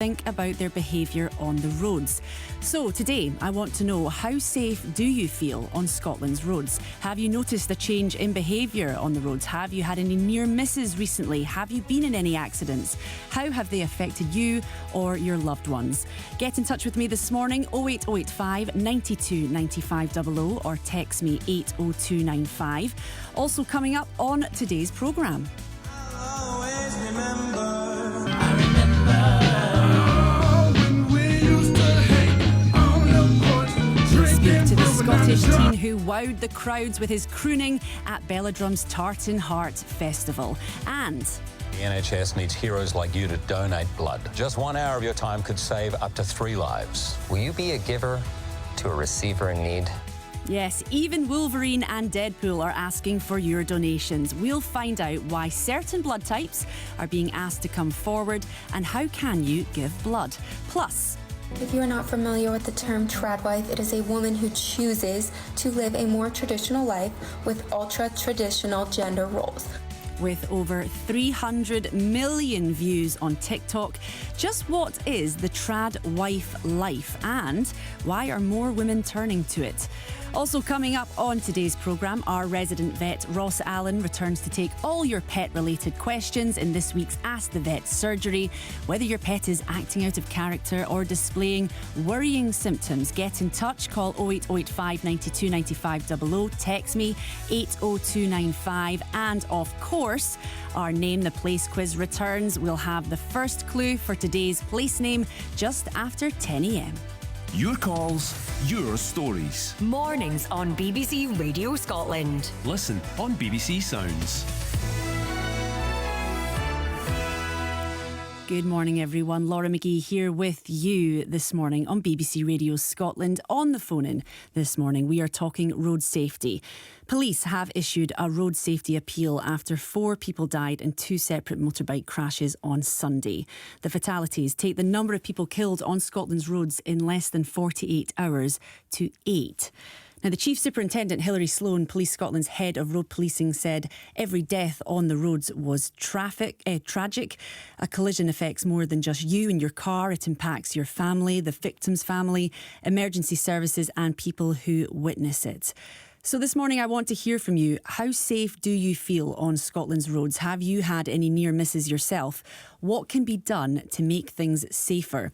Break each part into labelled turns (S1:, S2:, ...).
S1: think about their behaviour on the roads. So today, I want to know, how safe do you feel on Scotland's roads? Have you noticed a change in behaviour on the roads? Have you had any near misses recently? Have you been in any accidents? How have they affected you or your loved ones? Get in touch with me this morning, 08085 92 95 00, or text me 80295. Also coming up on today's programme. Speak to the Scottish teen who wowed the crowds with his crooning at Belladrum's Tartan Heart Festival. And
S2: the NHS needs heroes like you to donate blood. Just 1 hour of your time could save up to 3 lives.
S3: Will you be a giver to a receiver in need?
S1: yes, even Wolverine and Deadpool are asking for your donations. We'll find out why certain blood types are being asked to come forward and how can you give blood. Plus,
S4: if you are not familiar with the term tradwife, it is a woman who chooses to live a more traditional life with ultra-traditional gender roles.
S1: with over 300 million views on TikTok, just what is the trad wife life and why are more women turning to it? Also coming up on today's programme, our resident vet Ross Allen returns to take all your pet-related questions in this week's Ask the Vet surgery. Whether your pet is acting out of character or displaying worrying symptoms, get in touch. Call 08085 92 95 00, text me 80295, and of course, our Name the Place quiz returns. We'll have the first clue for today's place name just after 10 a.m.
S5: Your calls, your stories.
S6: Mornings on BBC Radio Scotland.
S5: Listen on BBC Sounds.
S1: Good morning, everyone. Laura McGee here with you this morning on BBC Radio Scotland. On the phone-in this morning, we are talking road safety. Police have issued a road safety appeal after 4 people died in 2 separate motorbike crashes on Sunday. The fatalities take the number of people killed on Scotland's roads in less than 48 hours to 8. Now, the Chief Superintendent, Hilary Sloan, Police Scotland's head of road policing, said every death on the roads was tragic. A collision affects more than just you and your car. It impacts your family, the victim's family, emergency services and people who witness it. So this morning I want to hear from you. How safe do you feel on Scotland's roads? Have you had any near misses yourself? What can be done to make things safer?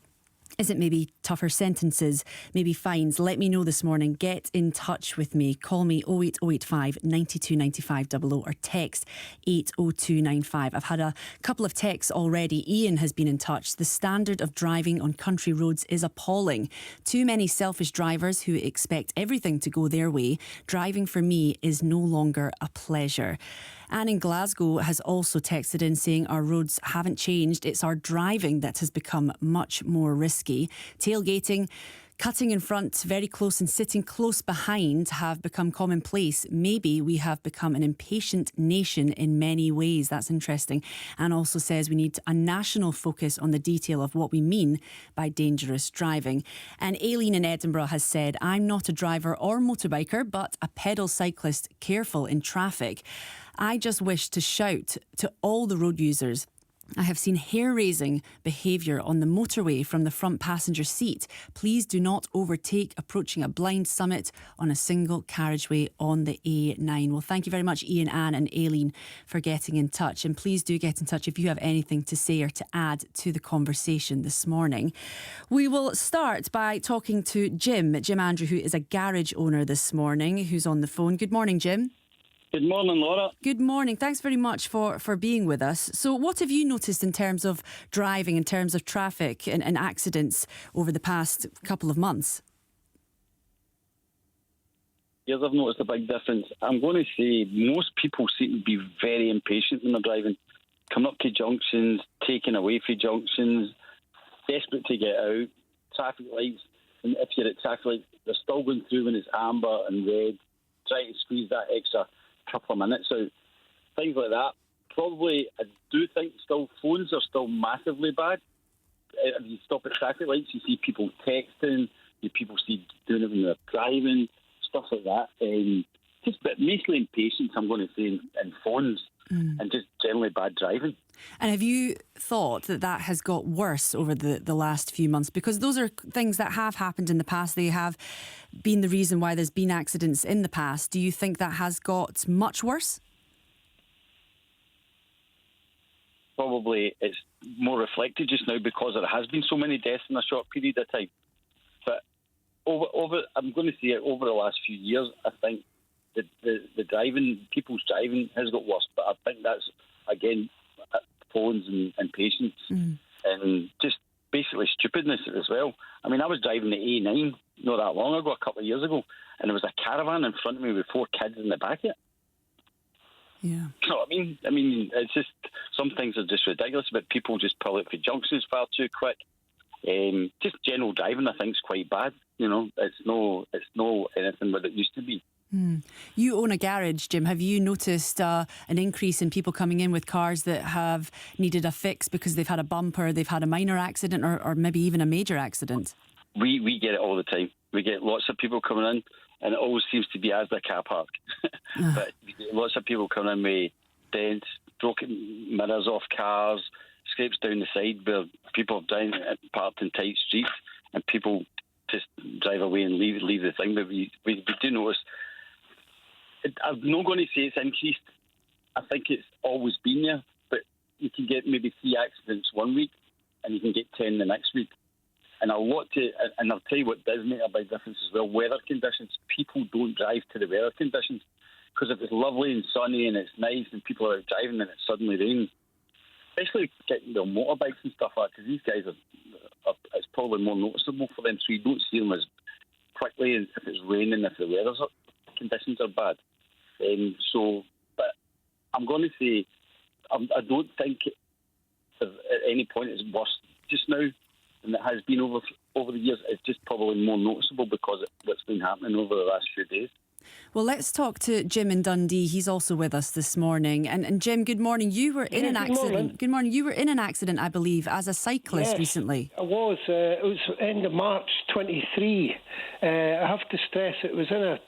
S1: Is it maybe tougher sentences, maybe fines? Let me know this morning. Get in touch with me. Call me 08085 92 95 00 or text 80295. I've had a couple of texts already. Ian has been in touch. The standard of driving on country roads is appalling. Too many selfish drivers who expect everything to go their way. Driving for me is no longer a pleasure. Anne in Glasgow has also texted in saying our roads haven't changed. It's our driving that has become much more risky. Tailgating, cutting in front, very close, and sitting close behind have become commonplace. Maybe we have become an impatient nation in many ways. That's interesting. And also says we need a national focus on the detail of what we mean by dangerous driving. And Aileen in Edinburgh has said, I'm not a driver or motorbiker, but a pedal cyclist careful in traffic. I just wish to shout to all the road users. I have seen hair-raising behaviour on the motorway from the front passenger seat. Please do not overtake approaching a blind summit on a single carriageway on the A9. Well, thank you very much, Ian, Anne and Aileen, for getting in touch. And please do get in touch if you have anything to say or to add to the conversation this morning. We will start by talking to Jim Andrew, who is a garage owner this morning, who's on the phone. Good morning, Jim.
S7: Good morning, Laura.
S1: Good morning. Thanks very much for being with us. So what have you noticed in terms of driving, in terms of traffic and accidents over the past couple of months?
S7: Yes, I've noticed a big difference. I'm going to say most people seem to be very impatient when they're driving. Coming up to junctions, taking away from junctions, desperate to get out, traffic lights. And if you're at traffic lights, they're still going through when it's amber and red, trying to squeeze that extra couple of minutes out. Things like that. Probably, I do think phones are still massively bad. If you stop at traffic lights, you see people texting, people see doing it when they're driving, stuff like that. But mostly impatience, I'm going to say, in phones and just generally bad driving.
S1: And have you thought that has got worse over the last few months? Because those are things that have happened in the past. They have been the reason why there's been accidents in the past. Do you think that has got much worse?
S7: Probably it's more reflected just now because there has been so many deaths in a short period of time. But I'm going to say it over the last few years, I think the driving, people's driving has got worse. But I think that's, again, phones and patience and just basically stupidness as well. I mean, I was driving the A9 not that long ago, a couple of years ago, and there was a caravan in front of me with 4 kids in the back of it.
S1: Yeah.
S7: You know what I mean? I mean, it's just, some things are just ridiculous, but people just pull out for junctions far too quick. Just general driving, I think, is quite bad. You know, it's no anything what it used to be.
S1: You own a garage, Jim. Have you noticed an increase in people coming in with cars that have needed a fix because they've had a bumper, they've had a minor accident, or maybe even a major accident?
S7: We get it all the time. We get lots of people coming in, and it always seems to be as the car park. But we get lots of people coming in with dents, broken mirrors off cars, scrapes down the side where people have parked in tight streets, and people just drive away and leave the thing. But we do notice. I'm not going to say it's increased. I think it's always been there, but you can get maybe 3 accidents one week, and you can get 10 the next week. And I'll tell you what does make a big difference as well, weather conditions. People don't drive to the weather conditions, because if it's lovely and sunny and it's nice and people are out driving and it suddenly rains, especially getting their motorbikes and stuff like that, because these guys it's probably more noticeable for them, so you don't see them as quickly if it's raining, if the weather's up. Conditions are bad. But I'm going to say I don't think at any point it's worse just now than it has been over the years. It's just probably more noticeable because of what's been happening over the last few days.
S1: Well, let's talk to Jim in Dundee. He's also with us this morning. And Jim, good morning. You were in an accident.
S8: Morning.
S1: Good morning. You were in an accident, I believe, as a cyclist recently.
S8: I was. It was end of March 23. I have to stress it was in a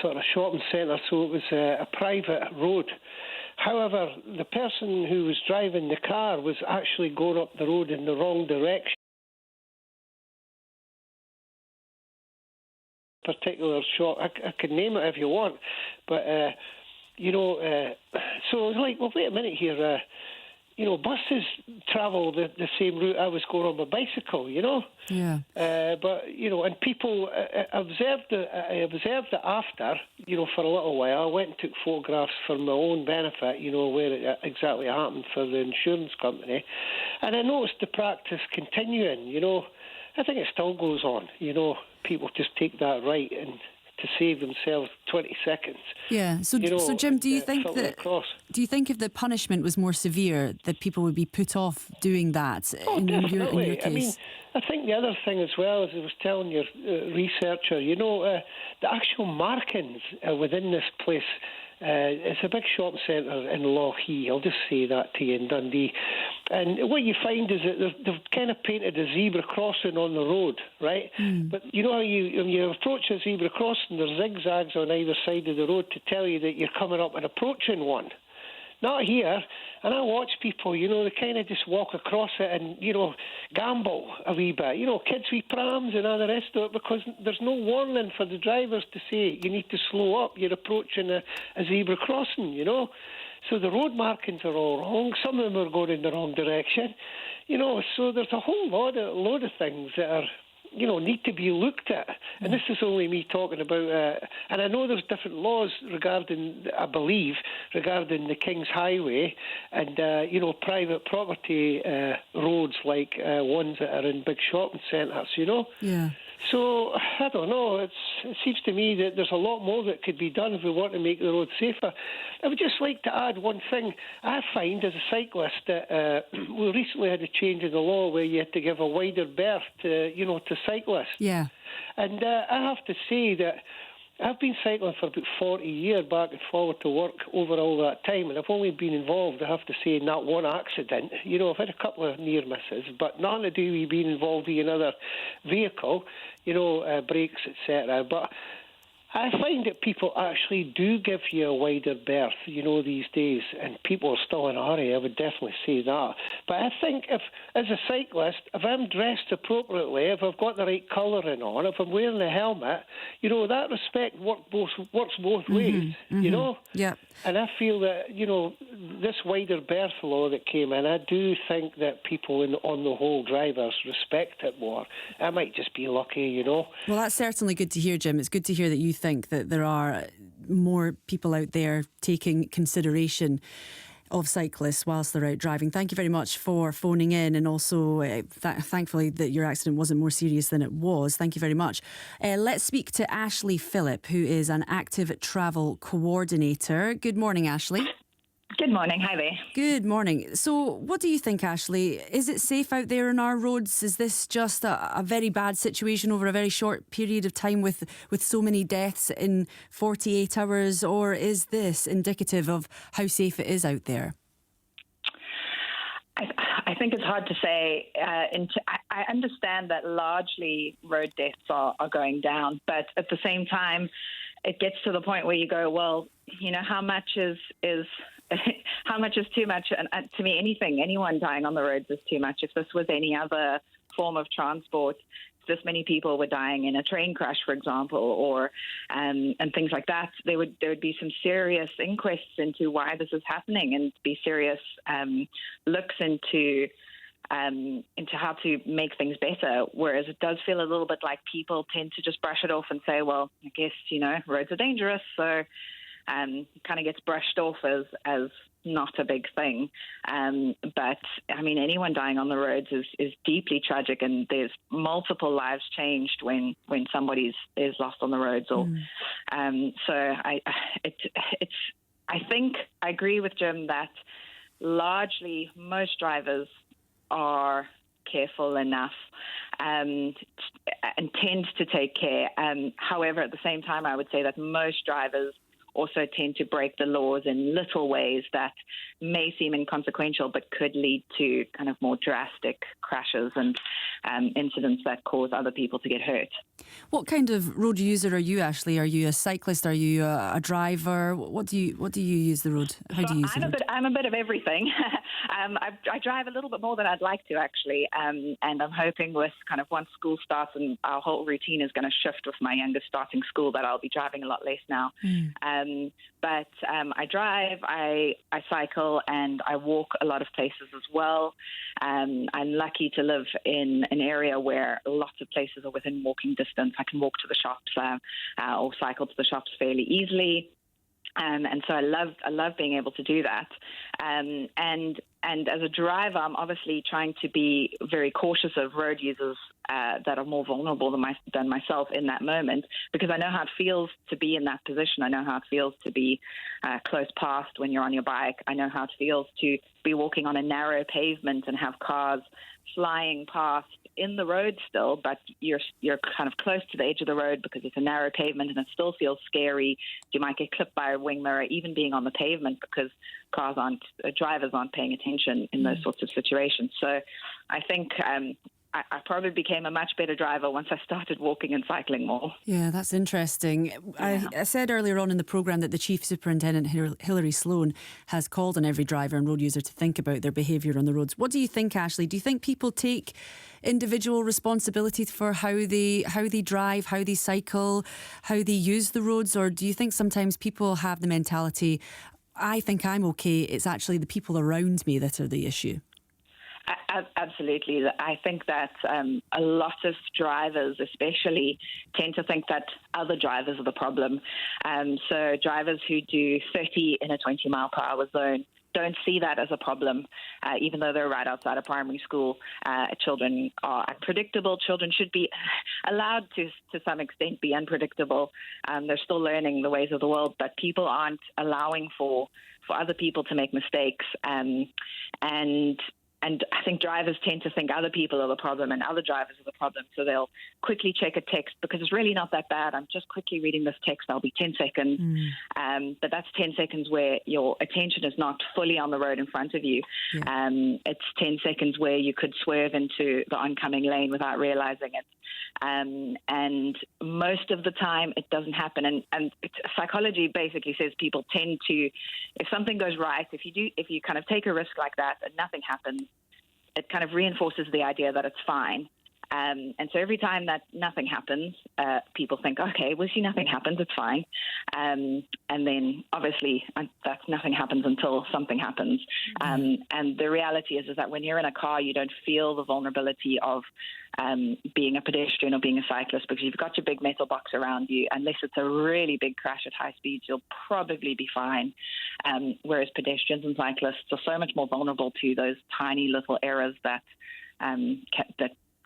S8: sort of shopping centre, so it was a private road. However, the person who was driving the car was actually going up the road in the wrong direction. Particular shot, I can name it if you want, but so I was like, well, wait a minute here. Buses travel the same route I was going on my bicycle,
S1: Yeah.
S8: But, and people, I observed it after, for a little while. I went and took photographs for my own benefit, where it exactly happened for the insurance company. And I noticed the practice continuing, I think it still goes on, people just take that right and to save themselves 20 seconds.
S1: Yeah. So Jim, do you think if the punishment was more severe, that people would be put off doing that? In your case?
S8: I mean, I think the other thing as well, as I was telling your researcher, the actual markings within this place. It's a big shopping centre in Lochee. I'll just say that to you in Dundee. And what you find is that they've kind of painted a zebra crossing on the road, right? But you know how when you approach a zebra crossing, there's zigzags on either side of the road to tell you that you're coming up and approaching one. Not here. And I watch people, they kind of just walk across it and, gamble a wee bit. Kids with prams and all the rest of it, because there's no warning for the drivers to say you need to slow up, you're approaching a zebra crossing, So the road markings are all wrong. Some of them are going in the wrong direction. So there's a whole load of things that are, need to be looked at. And this is only me talking about, and I know there's different laws regarding, I believe, regarding the King's Highway and, private property roads like ones that are in big shopping centres,
S1: Yeah.
S8: So, I don't know, it seems to me that there's a lot more that could be done if we want to make the road safer. I would just like to add one thing. I find as a cyclist that we recently had a change in the law where you had to give a wider berth to cyclists.
S1: Yeah.
S8: And I have to say that I've been cycling for about 40 years back and forward to work over all that time, and I've only been involved, I have to say, in that one accident. I've had a couple of near misses, but nothing to do with being involved in another vehicle, brakes, etc. But I find that people actually do give you a wider berth, these days, and people are still in a hurry. I would definitely say that. But I think as a cyclist, if I'm dressed appropriately, if I've got the right colouring on, if I'm wearing a helmet, that respect works both ways,
S1: Yeah.
S8: And I feel that, this wider berth law that came in, I do think that people, on the whole, drivers respect it more. I might just be lucky, Well,
S1: that's certainly good to hear, Jim. It's good to hear that you think that there are more people out there taking consideration of cyclists whilst they're out driving. Thank you very much for phoning in, and also thankfully that your accident wasn't more serious than it was. Thank you very much. Let's speak to Ashley Phillip, who is an active travel coordinator. Good morning, Ashley.
S9: Good morning. Hi there.
S1: Good morning. So what do you think, Ashley? Is it safe out there on our roads? Is this just a very bad situation over a very short period of time with so many deaths in 48 hours? Or is this indicative of how safe it is out there?
S9: I think it's hard to say. I understand that largely road deaths are going down, but at the same time, it gets to the point where you go, well, how much is how much is too much? And to me, anyone dying on the roads is too much. If this was any other form of transport, if this many people were dying in a train crash, for example, or and things like that, there would be some serious inquests into why this is happening, and be serious looks into how to make things better. Whereas it does feel a little bit like people tend to just brush it off and say, well, I guess, roads are dangerous, so it kind of gets brushed off as not a big thing. But, I mean, anyone dying on the roads is deeply tragic, and there's multiple lives changed when somebody is lost on the roads. Or so I think I agree with Jim that largely most drivers are careful enough and tend to take care. However, at the same time, I would say that most drivers also tend to break the laws in little ways that may seem inconsequential but could lead to kind of more drastic crashes and incidents that cause other people to get hurt.
S1: What kind of road user are you, Ashley? Are you a cyclist? Are you a driver? What do you use the road? How do you use the road?
S9: I'm a bit of everything. I drive a little bit more than I'd like to, actually, and I'm hoping with kind of once school starts and our whole routine is going to shift with my youngest starting school, that I'll be driving a lot less now. But I drive, I cycle, and I walk a lot of places as well. I'm lucky to live in an area where lots of places are within walking distance. I can walk to the shops or cycle to the shops fairly easily. And so I love being able to do that. And as a driver, I'm obviously trying to be very cautious of road users that are more vulnerable than myself in that moment, because I know how it feels to be in that position. I know how it feels to be close past when you're on your bike. I know how it feels to be walking on a narrow pavement and have cars flying past in the road still, but you're kind of close to the edge of the road because it's a narrow pavement and it still feels scary. You might get clipped by a wing mirror, even being on the pavement, because drivers aren't paying attention in those sorts of situations. So I think I probably became a much better driver once I started walking and cycling more.
S1: Yeah, that's interesting. Yeah. I said earlier on in the programme that the Chief Superintendent, Hilary Sloan, has called on every driver and road user to think about their behaviour on the roads. What do you think, Ashley? Do you think people take individual responsibility for how they drive, how they cycle, how they use the roads? Or do you think sometimes people have the mentality, I think I'm okay, it's actually the people around me that are the issue?
S9: Absolutely. I think that a lot of drivers especially tend to think that other drivers are the problem. So drivers who do 30 in a 20-mile-per-hour zone don't see that as a problem, even though they're right outside of primary school. Children are unpredictable. Children should be allowed to some extent be unpredictable. They're still learning the ways of the world, but people aren't allowing for other people to make mistakes. And I think drivers tend to think other people are the problem and other drivers are the problem. So they'll quickly check a text because it's really not that bad. I'm just quickly reading this text. I'll be 10 seconds. But that's 10 seconds where your attention is not fully on the road in front of you. Yeah. It's 10 seconds where you could swerve into the oncoming lane without realizing it. And most of the time it doesn't happen. And psychology basically says people tend to, if something goes right, if you kind of take a risk like that and nothing happens, it kind of reinforces the idea that it's fine. And so every time that nothing happens, people think, okay, we'll see, nothing happens, it's fine. And then obviously that nothing happens until something happens. And the reality is that when you're in a car, you don't feel the vulnerability of being a pedestrian or being a cyclist, because you've got your big metal box around you. Unless it's a really big crash at high speeds, you'll probably be fine. Whereas pedestrians and cyclists are so much more vulnerable to those tiny little errors that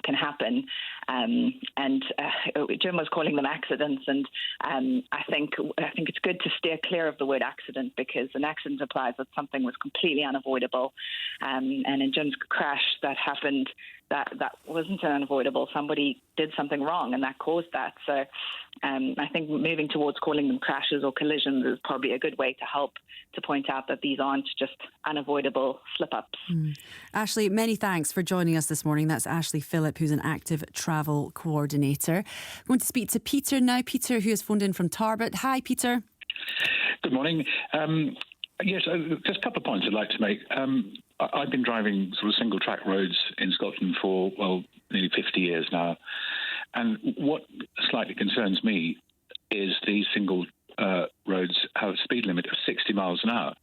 S9: can happen. Jim was calling them accidents, and I think it's good to steer clear of the word accident, because an accident implies that something was completely unavoidable. And in Jim's crash that happened, that wasn't unavoidable. Somebody did something wrong, and that caused that. So I think moving towards calling them crashes or collisions is probably a good way to help to point out that these aren't just unavoidable slip-ups.
S1: Ashley, many thanks for joining us this morning. That's Ashley Phillip, who's an active travel coordinator. I'm going to speak to Peter now. Peter, who has phoned in from Tarbert. Hi, Peter.
S10: Good morning. Yes, just a couple of points I'd like to make. I've been driving sort of single-track roads in Scotland for, nearly 50 years now. And what slightly concerns me is these single roads have a speed limit of 60 miles an hour.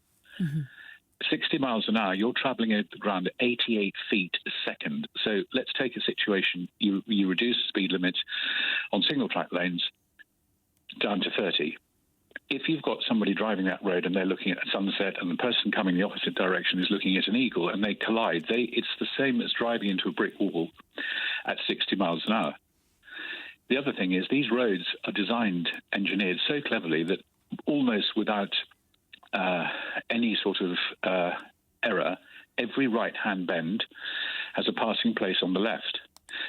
S10: 60 miles an hour, you're travelling over the ground at 88 feet a second. So let's take a situation, you reduce the speed limit on single-track lanes down to 30. If you've got somebody driving that road and they're looking at a sunset and the person coming the opposite direction is looking at an eagle and they collide, it's the same as driving into a brick wall at 60 miles an hour. The other thing is these roads are engineered so cleverly that almost without any sort of error, every right-hand bend has a passing place on the left.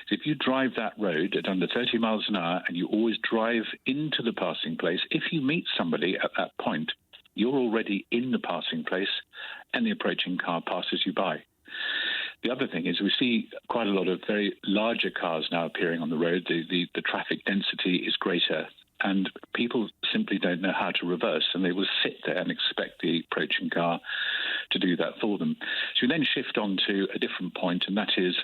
S10: So if you drive that road at under 30 miles an hour and you always drive into the passing place, if you meet somebody at that point, you're already in the passing place and the approaching car passes you by. The other thing is we see quite a lot of very larger cars now appearing on the road. The traffic density is greater and people simply don't know how to reverse, and they will sit there and expect the approaching car to do that for them. So we then shift on to a different point, and that is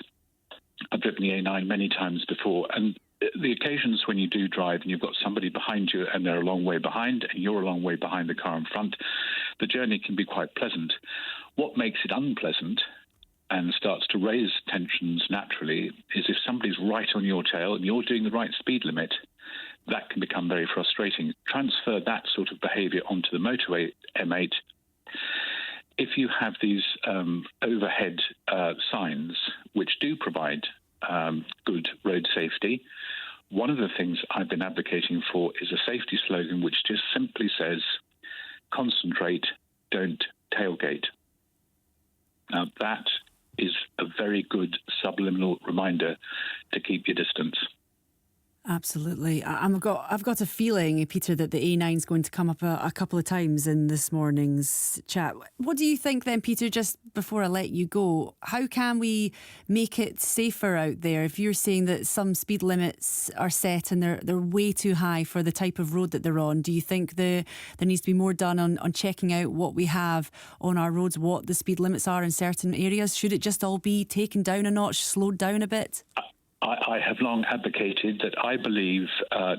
S10: I've driven the A9 many times before, and the occasions when you do drive and you've got somebody behind you and they're a long way behind and you're a long way behind the car in front, the journey can be quite pleasant. What makes it unpleasant and starts to raise tensions naturally is if somebody's right on your tail and you're doing the right speed limit, that can become very frustrating. Transfer that sort of behaviour onto the motorway M8. If you have these overhead signs which do provide good road safety, one of the things I've been advocating for is a safety slogan which just simply says, concentrate, don't tailgate. Now that is a very good subliminal reminder to keep your distance.
S1: Absolutely. I've got a feeling, Peter, that the A9 is going to come up a couple of times in this morning's chat. What do you think then, Peter, just before I let you go? How can we make it safer out there? If you're saying that some speed limits are set and they're way too high for the type of road that they're on, do you think there needs to be more done on checking out what we have on our roads, what the speed limits are in certain areas? Should it just all be taken down a notch, slowed down a bit?
S10: I have long advocated that I believe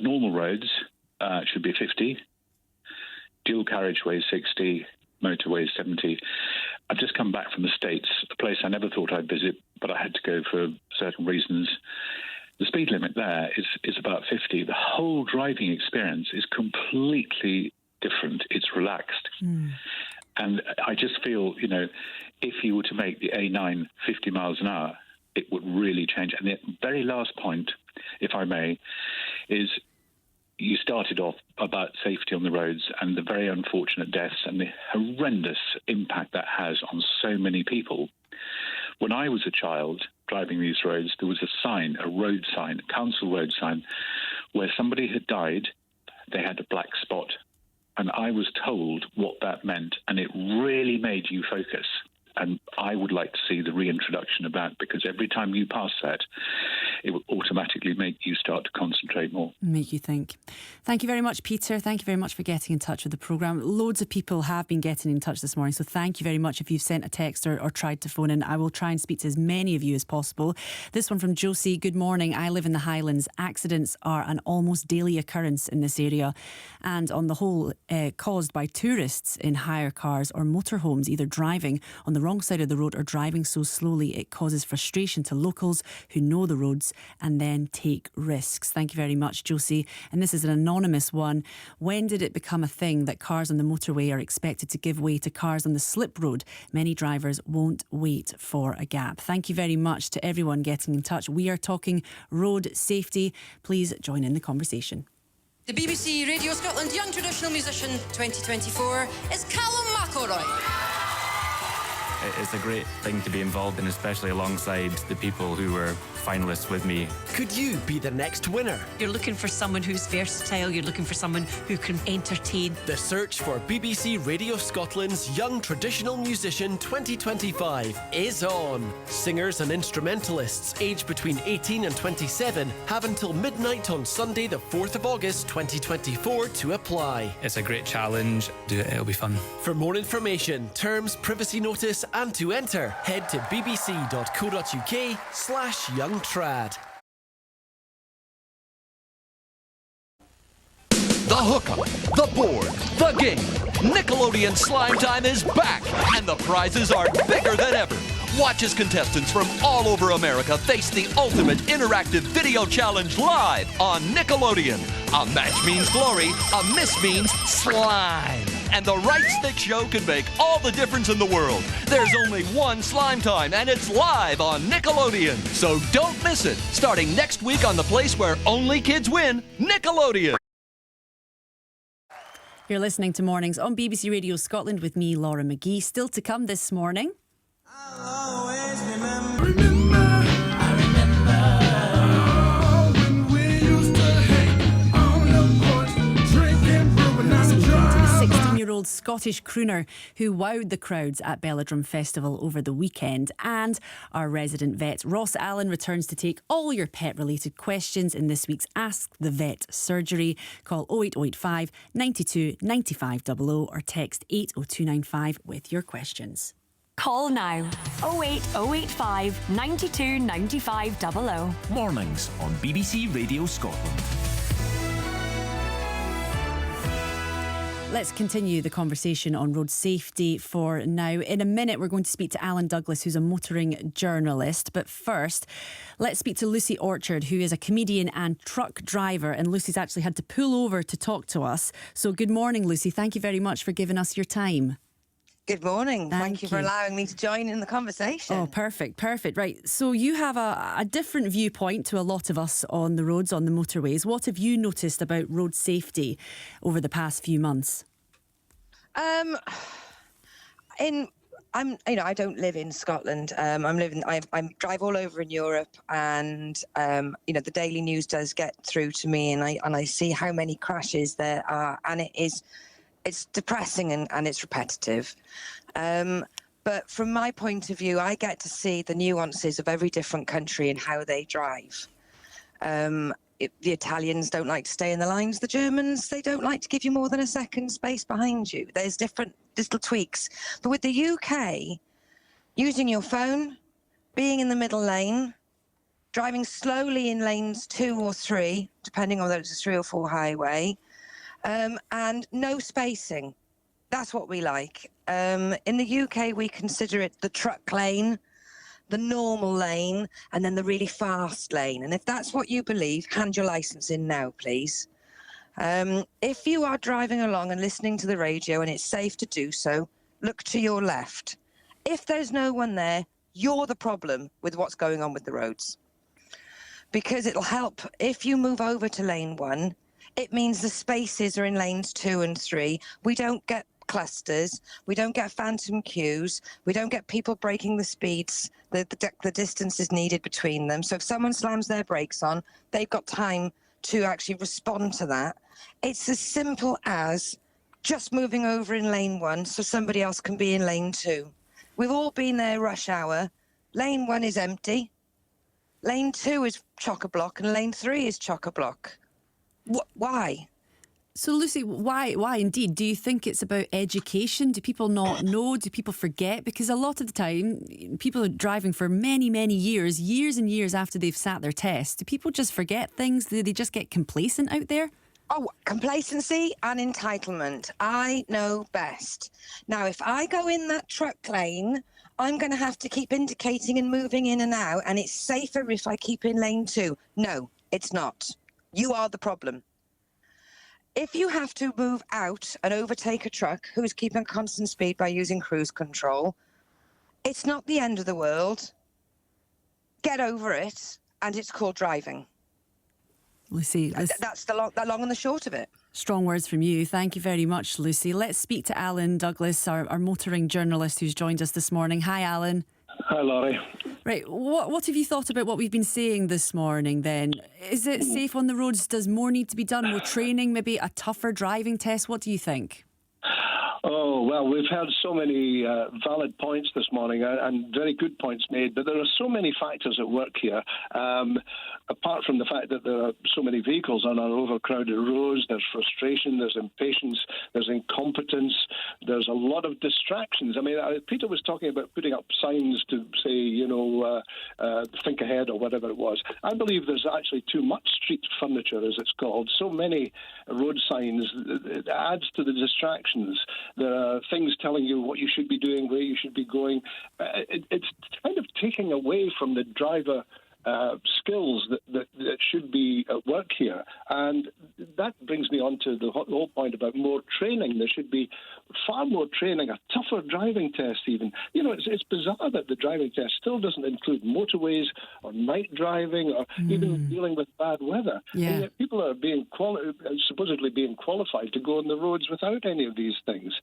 S10: normal roads should be 50, dual carriageways 60, motorways 70. I've just come back from the States, a place I never thought I'd visit, but I had to go for certain reasons. The speed limit there is about 50. The whole driving experience is completely different. It's relaxed. And I just feel, if you were to make the A9 50 miles an hour, it would really change. And the very last point, if I may, is you started off about safety on the roads and the very unfortunate deaths and the horrendous impact that has on so many people. When I was a child driving these roads, there was a sign, a road sign, a council road sign, where somebody had died, they had a black spot. And I was told what that meant, and it really made you focus. And I would like to see the reintroduction of that, because every time you pass that, it will automatically inevitably make you start to concentrate more.
S1: Make you think. Thank you very much, Peter. Thank you very much for getting in touch with the programme. Loads of people have been getting in touch this morning, so thank you very much. If you've sent a text or tried to phone in, I will try and speak to as many of you as possible. This one from Josie. Good morning. I live in the Highlands. Accidents are an almost daily occurrence in this area, and on the whole caused by tourists in hire cars or motorhomes, either driving on the wrong side of the road or driving so slowly it causes frustration to locals who know the roads and then take risks. Thank you very much, Josie. And this is an anonymous one. When did it become a thing that cars on the motorway are expected to give way to cars on the slip road? Many drivers won't wait for a gap. Thank you very much to everyone getting in touch. We are talking road safety. Please join in the conversation.
S11: The BBC Radio Scotland Young Traditional Musician 2024 is Callum McElroy.
S12: It's a great thing to be involved in, especially alongside the people who were finalists with me.
S13: Could you be the next winner?
S14: You're looking for someone who's versatile, you're looking for someone who can entertain.
S13: The search for BBC Radio Scotland's Young Traditional Musician 2025 is on. Singers and instrumentalists aged between 18 and 27 have until midnight on Sunday the 4th of August 2024 to apply.
S15: It's a great challenge. Do it, it'll be fun.
S13: For more information, terms, privacy notice and to enter, head to bbc.co.uk/youngtrad.
S16: The hookup, the board, the game. Nickelodeon Slime Time is back, and the prizes are bigger than ever. Watch as contestants from all over America face the ultimate interactive video challenge live on Nickelodeon. A match means glory, a miss means slime. And the right stick show can make all the difference in the world. There's only one Slime Time, and it's live on Nickelodeon. So don't miss it. Starting next week on the place where only kids win, Nickelodeon.
S1: You're listening to Mornings on BBC Radio Scotland with me, Laura McGee. Still to come this morning. Old Scottish crooner who wowed the crowds at Belladrum Festival over the weekend. And our resident vet Ross Allen returns to take all your pet related questions in this week's Ask the Vet surgery. Call 08085 92 95 00 or text 80295 with your questions.
S6: Call now 08085 92 95 00.
S5: Mornings on BBC Radio Scotland.
S1: Let's continue the conversation on road safety for now. In a minute, we're going to speak to Alan Douglas, who's a motoring journalist. But first, let's speak to Lucy Orchard, who is a comedian and truck driver. And Lucy's actually had to pull over to talk to us. So good morning, Lucy. Thank you very much for giving us your time.
S17: Good morning. Thank you for allowing me to join in the conversation.
S1: Oh, perfect. Right. So you have a different viewpoint to a lot of us on the roads, on the motorways. What have you noticed about road safety over the past few months?
S17: I don't live in Scotland. I drive all over in Europe, and the daily news does get through to me, and I see how many crashes there are, and it's depressing and it's repetitive. But from my point of view, I get to see the nuances of every different country and how they drive. The Italians don't like to stay in the lines. The Germans, they don't like to give you more than a second space behind you. There's different little tweaks. But with the UK, using your phone, being in the middle lane, driving slowly in lanes 2 or 3, depending on whether it's a 3 or 4 highway, and no spacing. That's what we like. In the UK, we consider it the truck lane, the normal lane, and then the really fast lane. And if that's what you believe, hand your licence in now, please. If you are driving along and listening to the radio and it's safe to do so, look to your left. If there's no one there, you're the problem with what's going on with the roads. Because it'll help if you move over to lane 1. It means the spaces are in lanes 2 and 3. We don't get clusters. We don't get phantom queues. We don't get people breaking the speeds, the distances needed between them. So if someone slams their brakes on, they've got time to actually respond to that. It's as simple as just moving over in lane 1 so somebody else can be in lane 2. We've all been there rush hour. Lane 1 is empty. Lane 2 is chock-a-block and lane 3 is chock-a-block. Why?
S1: So, Lucy, why indeed? Do you think it's about education? Do people not know? Do people forget? Because a lot of the time, people are driving for many, many years and years after they've sat their test. Do people just forget things? Do they just get complacent out there?
S17: Oh, complacency and entitlement. I know best. Now, if I go in that truck lane, I'm going to have to keep indicating and moving in and out, and it's safer if I keep in lane 2. No, it's not. You are the problem. If you have to move out and overtake a truck who's keeping constant speed by using cruise control, it's not the end of the world. Get over it, and it's called driving.
S1: Lucy,
S17: that's the long and the short of it.
S1: Strong words from you. Thank you very much, Lucy. Let's speak to Alan Douglas, our motoring journalist who's joined us this morning. Hi, Alan.
S18: Hi, Laurie.
S1: Right, what have you thought about what we've been saying this morning then? Is it safe on the roads? Does more need to be done? More training, maybe a tougher driving test? What do you think?
S18: Oh, well, we've heard so many valid points this morning and very good points made, but there are so many factors at work here. Apart from the fact that there are so many vehicles on our overcrowded roads, there's frustration, there's impatience, there's incompetence, there's a lot of distractions. I mean, Peter was talking about putting up signs to say, think ahead or whatever it was. I believe there's actually too much street furniture, as it's called. So many road signs, it adds to the distractions. There are things telling you what you should be doing, where you should be going. It's kind of taking away from the driver skills that should be at work here. And that brings me on to the whole point about more training. There should be far more training, a tougher driving test even. You know, it's bizarre that the driving test still doesn't include motorways or night driving or even dealing with bad weather.
S1: Yeah.
S18: And yet people are being supposedly being qualified to go on the roads without any of these things.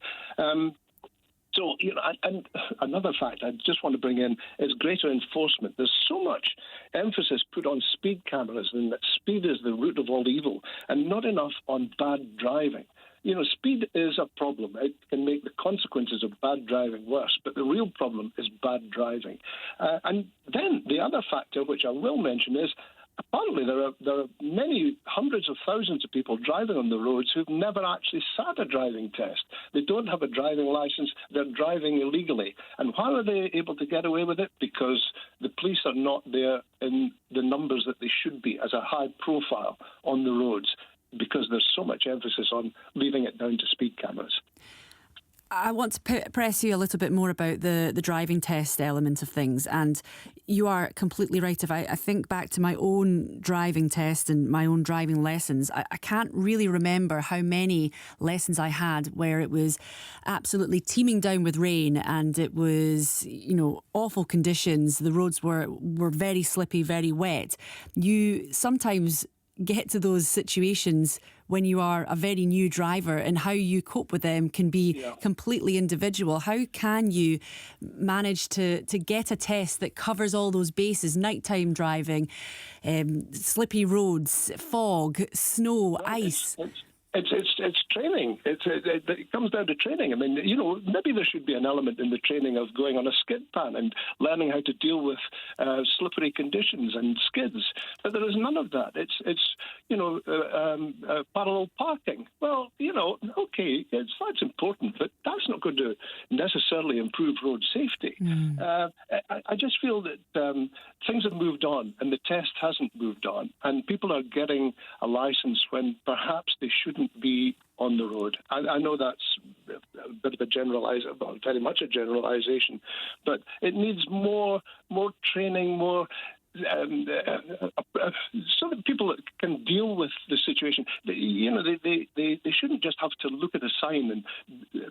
S18: So, and another fact I just want to bring in is greater enforcement. There's so much emphasis put on speed cameras and that speed is the root of all evil and not enough on bad driving. You know, speed is a problem. It can make the consequences of bad driving worse, but the real problem is bad driving. And then the other factor, which I will mention, is apparently there are many hundreds of thousands of people driving on the roads who've never actually sat a driving test. They don't have a driving license. They're driving illegally. And why are they able to get away with it? Because the police are not there in the numbers that they should be as a high profile on the roads, because there's so much emphasis on leaving it down to speed cameras.
S1: I want to press you a little bit more about the driving test element of things. And you are completely right. If I think back to my own driving test and my own driving lessons, I can't really remember how many lessons I had where it was absolutely teeming down with rain and it was, awful conditions. The roads were very slippy, very wet. You sometimes get to those situations when you are a very new driver, and how you cope with them can be completely individual. How can you manage to get a test that covers all those bases? Nighttime driving, slippy roads, fog, snow, ice.
S18: It's training. It comes down to training. I mean, maybe there should be an element in the training of going on a skid pan and learning how to deal with slippery conditions and skids. But there is none of that. It's parallel parking. Well, okay, that's important, but that's not going to necessarily improve road safety. I just feel that things have moved on and the test hasn't moved on, and people are getting a license when perhaps they shouldn't be on the road. I know that's a bit of a very much a generalization, but it needs more training, more so that people can deal with the situation. They shouldn't just have to look at a sign and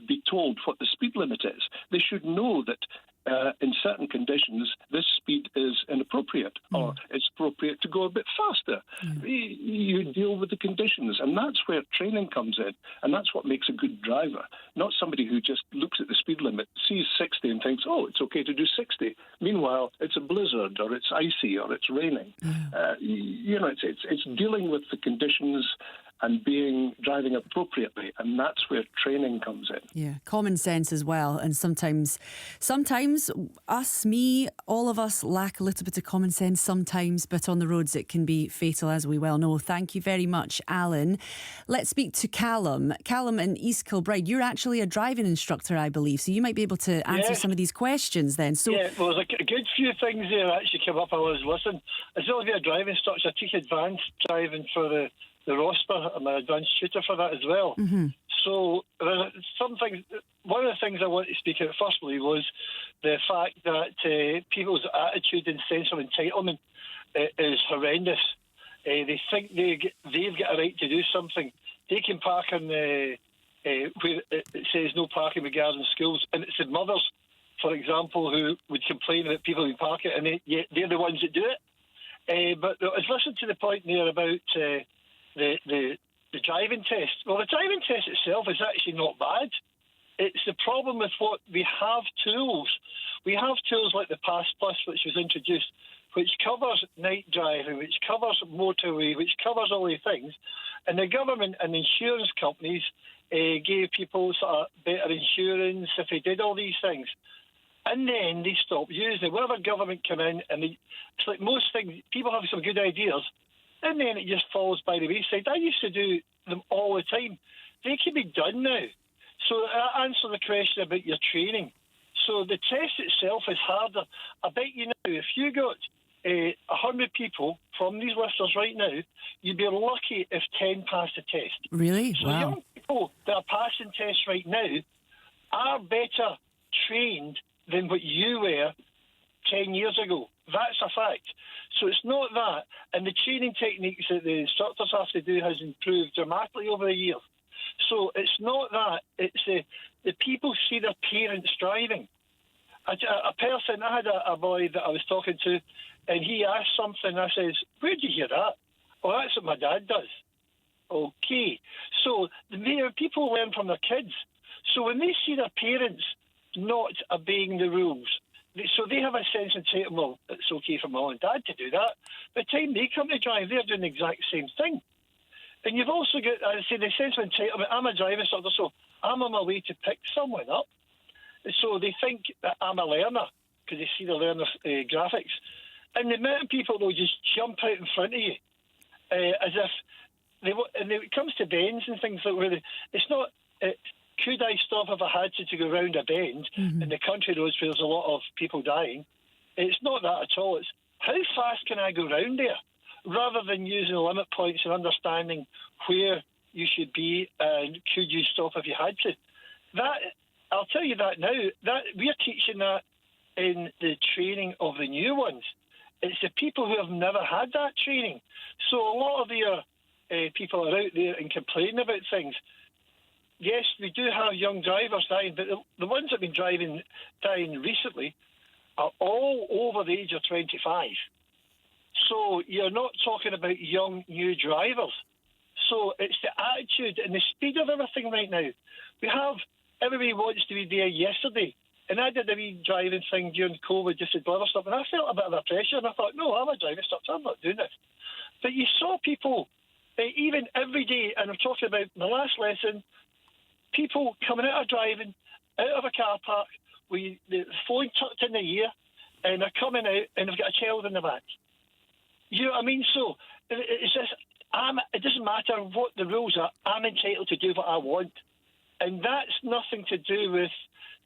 S18: be told what the speed limit is. They should know that in certain conditions, this speed is inappropriate, or it's appropriate to go a bit faster. You deal with the conditions, and that's where training comes in, and that's what makes a good driver, not somebody who just looks at the speed limit, sees 60 and thinks, oh, it's okay to do 60. Meanwhile, it's a blizzard, or it's icy, or it's raining. It's dealing with the conditions and driving appropriately, and that's where training comes in.
S1: Yeah, common sense as well. And sometimes us, me, all of us lack a little bit of common sense sometimes, but on the roads it can be fatal, as we well know. Thank you very much, Alan. Let's speak to Callum. Callum in East Kilbride, you're actually a driving instructor, I believe, so you might be able to answer some of these questions then. So,
S19: yeah, well, there's a good few things there that actually came up. I was listening. As well as being a driving instructor, I teach advanced driving for the ROSPA. I'm an advanced tutor for that as well.
S1: Mm-hmm.
S19: So some things. One of the things I want to speak about firstly was the fact that people's attitude and sense of entitlement is horrendous. They think they've got a right to do something. They can park in where it says no parking regarding schools, and it's the mothers, for example, who would complain about people who park it, and they're the ones that do it. But I was listening to the point there about the driving test. Well, the driving test itself is actually not bad. It's the problem with what we have tools. We have tools like the Pass Plus, which was introduced, which covers night driving, which covers motorway, which covers all these things. And the government and insurance companies gave people sort of better insurance if they did all these things. And then they stopped using it. Whatever government come in, and it's like most things, people have some good ideas, and then it just falls by the wayside. I used to do them all the time. They can be done now. So I answer the question about your training. So the test itself is harder. I bet you now, if you got 100 people from these listeners right now, you'd be lucky if 10 passed the test.
S1: Really?
S19: So
S1: wow.
S19: Young people that are passing tests right now are better trained than what you were 10 years ago. That's a fact. So it's not that. And the training techniques that the instructors have to do has improved dramatically over the years. So it's not that. It's the people see their parents driving. I had a boy that I was talking to, and he asked something. I says, "Where did you hear that?" "Oh, that's what my dad does." Okay. So people learn from their kids. So when they see their parents not obeying the rules, so they have a sense of entitlement. Well, it's okay for mum and dad to do that. By the time they come to drive, they're doing the exact same thing. And you've also got, the sense of entitlement. I'm a driving instructor, so I'm on my way to pick someone up. So they think that I'm a learner because they see the learner graphics. And the amount of people will just jump out in front of you as if and it comes to bends and things like where it's not, could I stop if I had to go round a bend in the country roads where there's a lot of people dying? It's not that at all. It's how fast can I go round there? Rather than using limit points and understanding where you should be and could you stop if you had to. That, I'll tell you that now, that we're teaching that in the training of the new ones. It's the people who have never had that training. So a lot of your people are out there and complaining about things. Yes, we do have young drivers dying, but the ones that have been dying recently are all over the age of 25. So you're not talking about young, new drivers. So it's the attitude and the speed of everything right now. Everybody wants to be there yesterday. And I did a wee driving thing during COVID just to deliver stuff, and I felt a bit of a pressure, and I thought, no, I'm a driving instructor, I'm not doing this. But you saw people, even every day, and I'm talking about my last lesson, people coming out of driving, out of a car park, with the phone tucked in their ear, and they're coming out, and they've got a child in the back. You know what I mean? So it's just, it doesn't matter what the rules are, I'm entitled to do what I want. And that's nothing to do with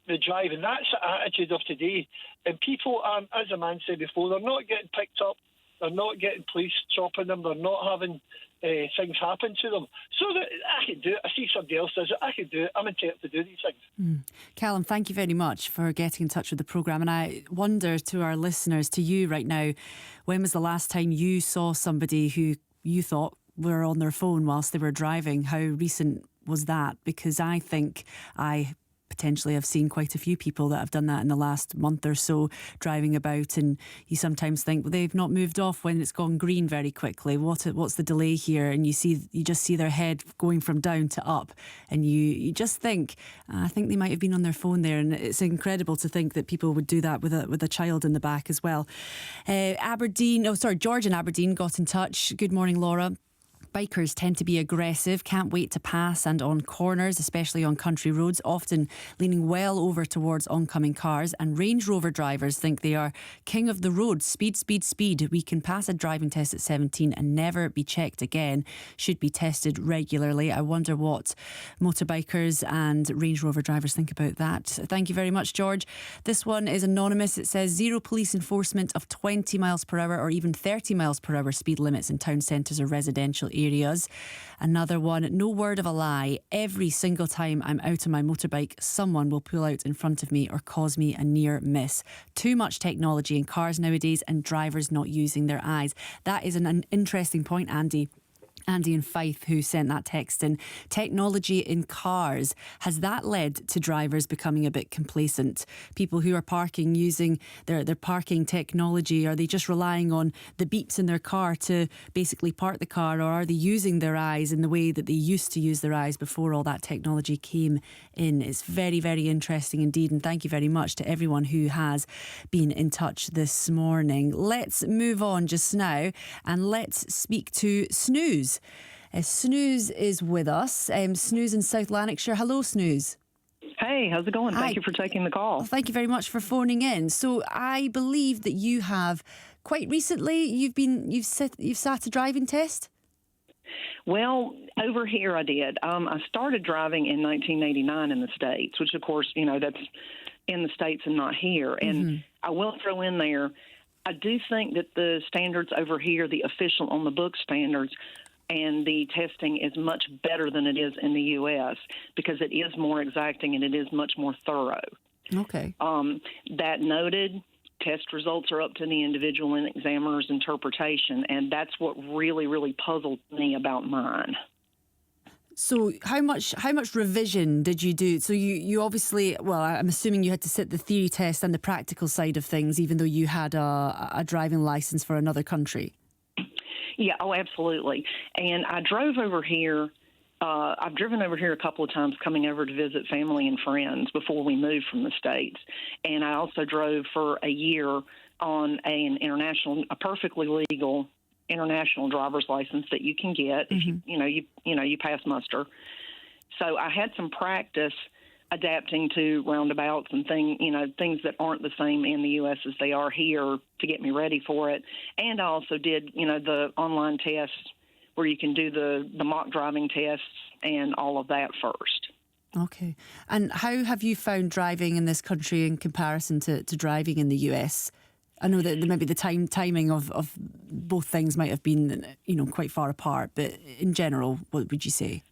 S19: the driving. That's the attitude of today. And people aren't, as a man said before, they're not getting picked up, they're not getting police chopping them, they're not having things happen to them. So that I can do it. I see somebody else does it, I can do it. I'm entitled to do these things.
S1: Callum, thank you very much for getting in touch with the programme. And I wonder, to our listeners, to you right now, when was the last time you saw somebody who you thought were on their phone whilst they were driving? How recent was that? Because I think I potentially have seen quite a few people that have done that in the last month or so, driving about, and you sometimes think, well, they've not moved off when it's gone green very quickly. What's the delay here? And you just see their head going from down to up, and you just think, I think they might have been on their phone there. And it's incredible to think that people would do that with a child in the back as well. George in Aberdeen got in touch. Good morning, Laura. Bikers tend to be aggressive, can't wait to pass and on corners, especially on country roads, often leaning well over towards oncoming cars. And Range Rover drivers think they are king of the road. Speed, speed, speed. We can pass a driving test at 17 and never be checked again. Should be tested regularly. I wonder what motorbikers and Range Rover drivers think about that. Thank you very much, George. This one is anonymous. It says zero police enforcement of 20 miles per hour or even 30 miles per hour speed limits in town centres or residential areas. Another one, no word of a lie. Every single time I'm out on my motorbike, someone will pull out in front of me or cause me a near miss. Too much technology in cars nowadays and drivers not using their eyes. That is an interesting point, Andy in Fife, who sent that text in. Technology in cars, has that led to drivers becoming a bit complacent? People who are parking using their parking technology, are they just relying on the beeps in their car to basically park the car, or are they using their eyes in the way that they used to use their eyes before all that technology came in? It's very, very interesting indeed, and thank you very much to everyone who has been in touch this morning. Let's move on just now and let's speak to Snooze. Snooze is with us. Snooze in South Lanarkshire. Hello, Snooze.
S20: Hey, how's it going? Thank you for taking the call.
S1: Well, thank you very much for phoning in. So I believe that you have quite recently you've sat a driving test.
S20: Well, over here I did. I started driving in 1989 in the States, which of course, that's in the States and not here. And I will throw in there, I do think that the standards over here, the official on the book standards, and the testing is much better than it is in the U.S. because it is more exacting and it is much more thorough.
S1: Okay.
S20: That noted, test results are up to the individual and examiner's interpretation, and that's what really, really puzzled me about mine.
S1: So how much revision did you do? So you obviously, well, I'm assuming you had to sit the theory test and the practical side of things, even though you had a driving license for another country.
S20: Yeah, oh, absolutely. And I drove over here. I've driven over here a couple of times coming over to visit family and friends before we moved from the States. And I also drove for a year on a perfectly legal international driver's license that you can get if you pass muster. So I had some practice adapting to roundabouts and things that aren't the same in the U.S. as they are here to get me ready for it. And I also did, the online tests where you can do the mock driving tests and all of that first.
S1: Okay. And how have you found driving in this country in comparison to driving in the U.S.? I know that maybe the timing of both things might have been, quite far apart, but in general, what would you say?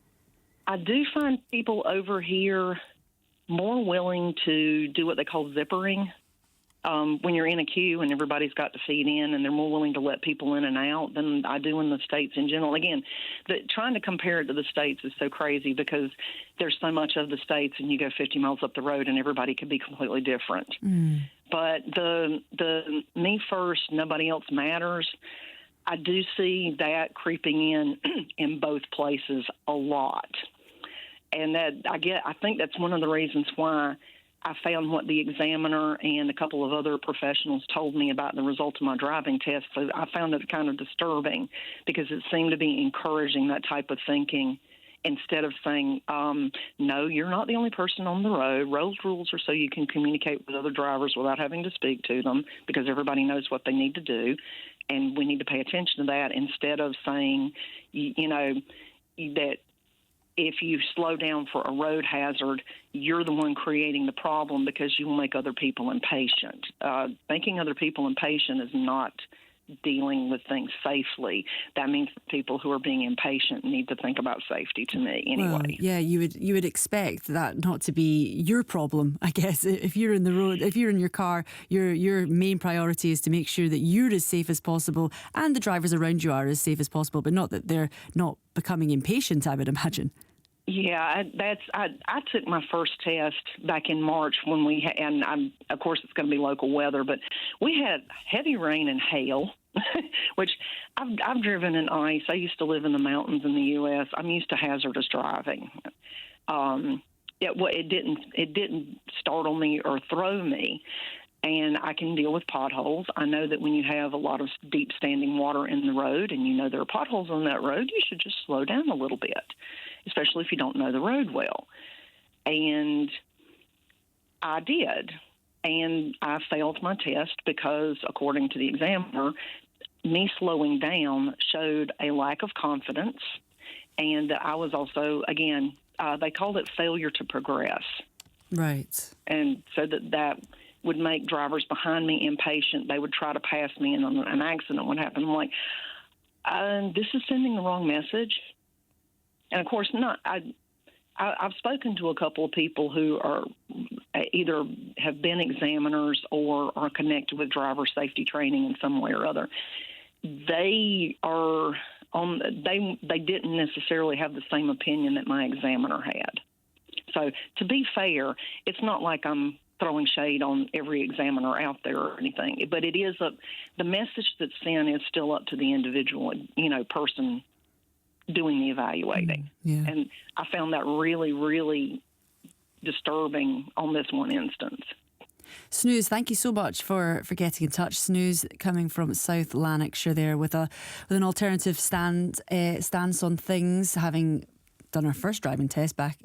S20: I do find people over here more willing to do what they call zippering. When you're in a queue and everybody's got to feed in, and they're more willing to let people in and out than I do in the States in general. Again, trying to compare it to the States is so crazy because there's so much of the States, and you go 50 miles up the road and everybody could be completely different. But the me first, nobody else matters, I do see that creeping in both places a lot. And I think that's one of the reasons why I found what the examiner and a couple of other professionals told me about the result of my driving test. So I found it kind of disturbing because it seemed to be encouraging that type of thinking instead of saying, no, you're not the only person on the road. Road rules are so you can communicate with other drivers without having to speak to them because everybody knows what they need to do. And we need to pay attention to that instead of saying, that if you slow down for a road hazard, you're the one creating the problem because you will make other people impatient. Making other people impatient is not dealing with things safely. That means people who are being impatient need to think about safety, to me, anyway.
S1: Well, yeah, you would expect that not to be your problem, I guess. If you're in the road, if you're in your car, your main priority is to make sure that you're as safe as possible and the drivers around you are as safe as possible, but not that they're not becoming impatient, I would imagine.
S20: Yeah, I took my first test back in March when of course it's going to be local weather, but we had heavy rain and hail, which I've driven in ice. I used to live in the mountains in the U.S. I'm used to hazardous driving. It didn't startle me or throw me. and I can deal with potholes. I know that when you have a lot of deep standing water in the road and you know there are potholes on that road, you should just slow down a little bit, especially if you don't know the road well. And I did. And I failed my test because, according to the examiner, me slowing down showed a lack of confidence. And I was also, again, they called it failure to progress.
S1: Right.
S20: And so that would make drivers behind me impatient. They would try to pass me, and an accident would happen. I'm like, this is sending the wrong message. And, of course, I've spoken to a couple of people who are either have been examiners or are connected with driver safety training in some way or other. They didn't necessarily have the same opinion that my examiner had. So to be fair, it's not like I'm throwing shade on every examiner out there or anything, but it is the message that's sent is still up to the individual, person doing the evaluating.
S1: Yeah.
S20: And I found that really, really disturbing on this one instance.
S1: Snooze, thank you so much for getting in touch. Snooze coming from South Lanarkshire there with an alternative stance on things, having done our first driving test back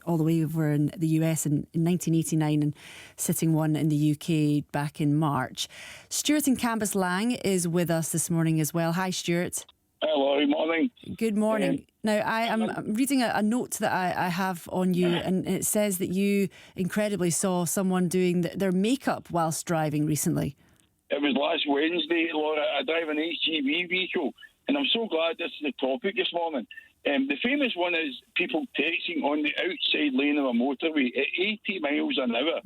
S1: all the way over in the US in 1989 and sitting one in the UK back in March. Stuart in Cambuslang is with us this morning as well. Hi, Stuart.
S21: Hello, good morning.
S1: Good morning. Now, I'm reading a note that I have on you, and it says that you incredibly saw someone doing their makeup whilst driving recently.
S21: It was last Wednesday, Laura. I drive an HGV vehicle, and I'm so glad this is the topic this morning. The famous one is people texting on the outside lane of a motorway at 80 miles an hour.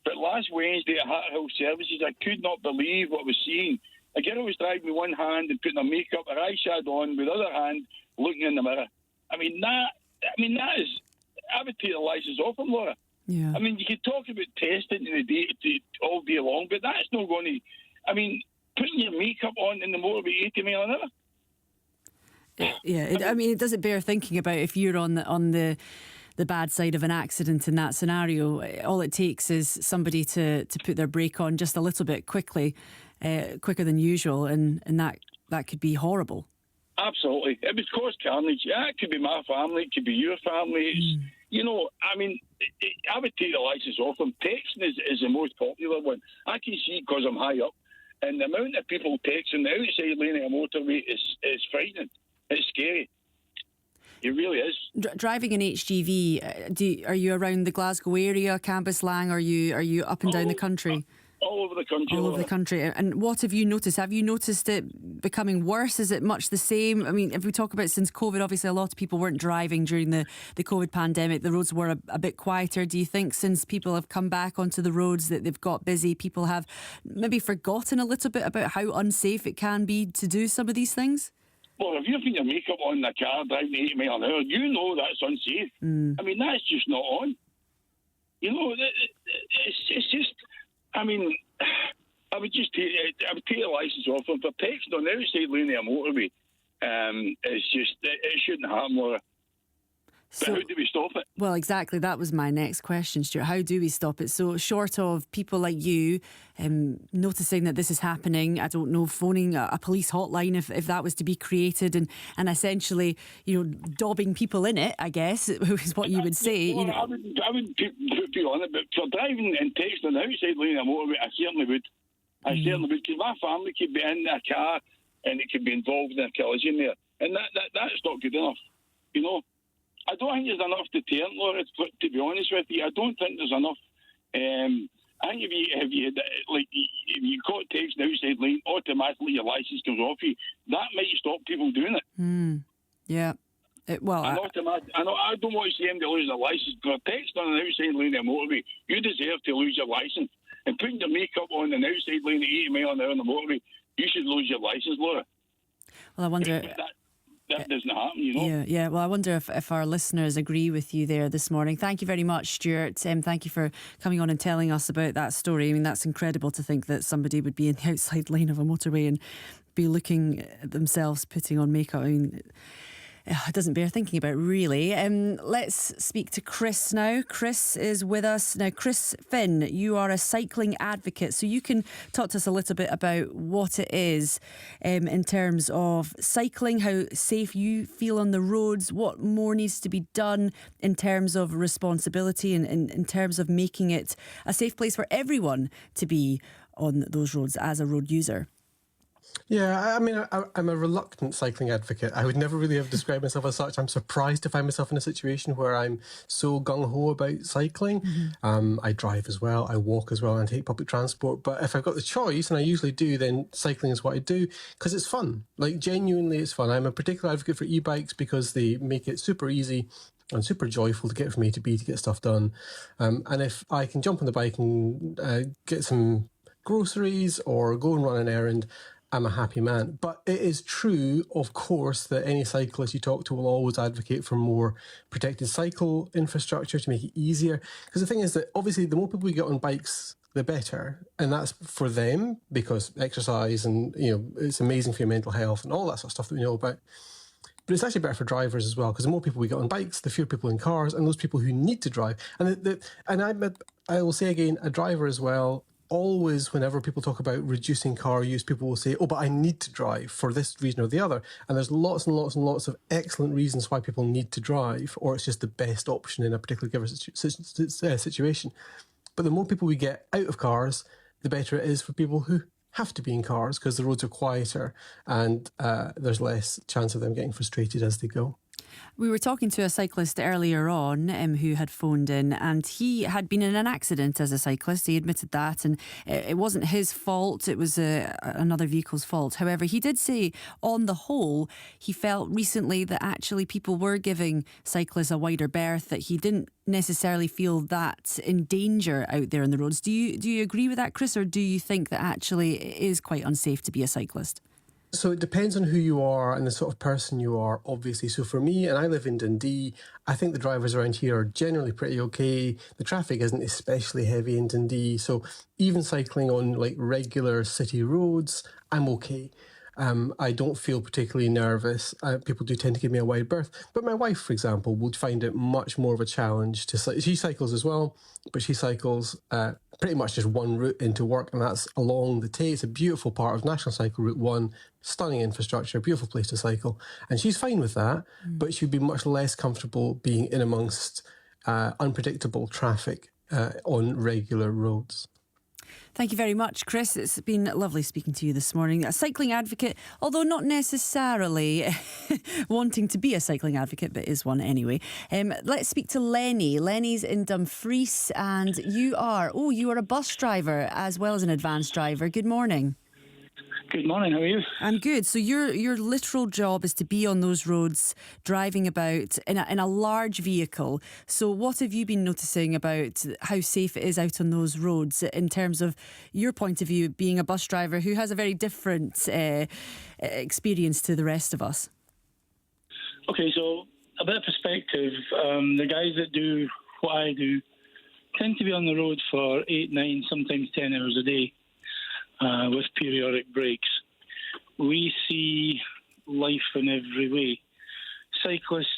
S21: But last Wednesday at Harthill Services, I could not believe what I was seeing. A girl was driving with one hand and putting her makeup, her eyeshadow on, with the other hand looking in the mirror. I would take the license off them, Laura.
S1: Yeah.
S21: I mean, you could talk about testing all day long, but that's not going to. I mean, putting your makeup on in the motorway 80 miles an hour.
S1: Yeah, it doesn't bear thinking about if you're on the bad side of an accident in that scenario. All it takes is somebody to put their brake on just a little bit quicker than usual, and that could be horrible.
S21: Absolutely. It would cause carnage. Yeah, it could be my family, it could be your family. I would take the license off them. Texting is the most popular one. I can see it because I'm high up, and the amount of people texting the outside lane of a motorway is frightening. It's scary. It really is.
S1: Driving an HGV, are you around the Glasgow area, Cambuslang? Are you up and down the country?
S21: All over the country.
S1: All over the country. And what have you noticed? Have you noticed it becoming worse? Is it much the same? I mean, if we talk about since COVID, obviously a lot of people weren't driving during the COVID pandemic. The roads were a bit quieter. Do you think since people have come back onto the roads that they've got busy, people have maybe forgotten a little bit about how unsafe it can be to do some of these things?
S21: Well, if you're putting your makeup on in a car driving 80 miles an hour, you know that's unsafe. I mean, that's just not on. It's just. I mean, I would take a license off them for texting on the outside lane of a motorway. It shouldn't happen, Laura. But how do we stop it?
S1: Well, exactly. That was my next question, Stuart. How do we stop it? So short of people like you noticing that this is happening, I don't know, phoning a police hotline if that was to be created and essentially, dobbing people in it, I guess, is what you would say.
S21: Well, I would put people on it, but for driving and texting on the outside lane of a motorway, I certainly would. Because my family could be in a car and it could be involved in a collision there. And that's not good enough, I don't think there's enough deterrent, Laura, to be honest with you. I don't think there's enough. I think if you caught texting outside lane, automatically your licence comes off you. That might stop people doing it.
S1: Yeah. I don't want to see them to lose their licence. For texting on an outside lane of a motorway, you deserve to lose your licence. And putting your makeup on an outside lane at 80 miles an hour on the motorway, you should lose your licence, Laura. Well, I wonder.
S21: That doesn't happen,
S1: Yeah. Well, I wonder if our listeners agree with you there this morning. Thank you very much, Stuart. Thank you for coming on and telling us about that story. I mean, that's incredible to think that somebody would be in the outside lane of a motorway and be looking at themselves putting on makeup. I mean, it doesn't bear thinking about, really. Let's speak to Chris now. Chris is with us. Now, Chris Finn, you are a cycling advocate, so you can talk to us a little bit about what it is in terms of cycling, how safe you feel on the roads, what more needs to be done in terms of responsibility and in terms of making it a safe place for everyone to be on those roads as a road user.
S2: Yeah, I mean, I'm a reluctant cycling advocate. I would never really have described myself as such. I'm surprised to find myself in a situation where I'm so gung-ho about cycling. Mm-hmm. I drive as well, I walk as well, and take public transport. But if I've got the choice, and I usually do, then cycling is what I do, because it's fun. Like, genuinely, it's fun. I'm a particular advocate for e-bikes because they make it super easy and super joyful to get from A to B to get stuff done. And if I can jump on the bike and get some groceries or go and run an errand, I'm a happy man. But it is true, of course, that any cyclist you talk to will always advocate for more protected cycle infrastructure to make it easier. Because the thing is that obviously the more people we get on bikes, the better. And that's for them because exercise and, it's amazing for your mental health and all that sort of stuff that we know about. But it's actually better for drivers as well, because the more people we get on bikes, the fewer people in cars and those people who need to drive. And I will say again, a driver as well, always, whenever people talk about reducing car use, people will say, oh, but I need to drive for this reason or the other. And there's lots and lots and lots of excellent reasons why people need to drive, or it's just the best option in a particular given situation. But the more people we get out of cars, the better it is for people who have to be in cars, because the roads are quieter and there's less chance of them getting frustrated as they go.
S1: We were talking to a cyclist earlier on who had phoned in, and he had been in an accident as a cyclist. He admitted that, and it wasn't his fault. It was another vehicle's fault. However, he did say on the whole, he felt recently that actually people were giving cyclists a wider berth, that he didn't necessarily feel that in danger out there on the roads. Do you agree with that, Chris, or do you think that actually it is quite unsafe to be a cyclist?
S2: So it depends on who you are and the sort of person you are, obviously. So for me, and I live in Dundee, I think the drivers around here are generally pretty okay. The traffic isn't especially heavy in Dundee. So even cycling on like regular city roads, I'm okay. I don't feel particularly nervous. People do tend to give me a wide berth. But my wife, for example, would find it much more of a challenge to cycle. She cycles as well, but she cycles pretty much just one route into work, and that's along the Tay. It's a beautiful part of National Cycle Route 1, stunning infrastructure, beautiful place to cycle. And she's fine with that, but she'd be much less comfortable being in amongst unpredictable traffic on regular roads.
S1: Thank you very much, Chris. It's been lovely speaking to you this morning. A cycling advocate, although not necessarily wanting to be a cycling advocate, but is one anyway. Let's speak to Lenny. Lenny's in Dumfries, and you are a bus driver as well as an advanced driver. Good morning.
S22: Good morning, how are you?
S1: I'm good. So your literal job is to be on those roads, driving about in a large vehicle. So what have you been noticing about how safe it is out on those roads in terms of your point of view, being a bus driver who has a very different experience to the rest of us?
S22: Okay, so a bit of perspective. The guys that do what I do tend to be on the road for 8, 9, sometimes 10 hours a day. With periodic breaks. We see life in every way. Cyclists,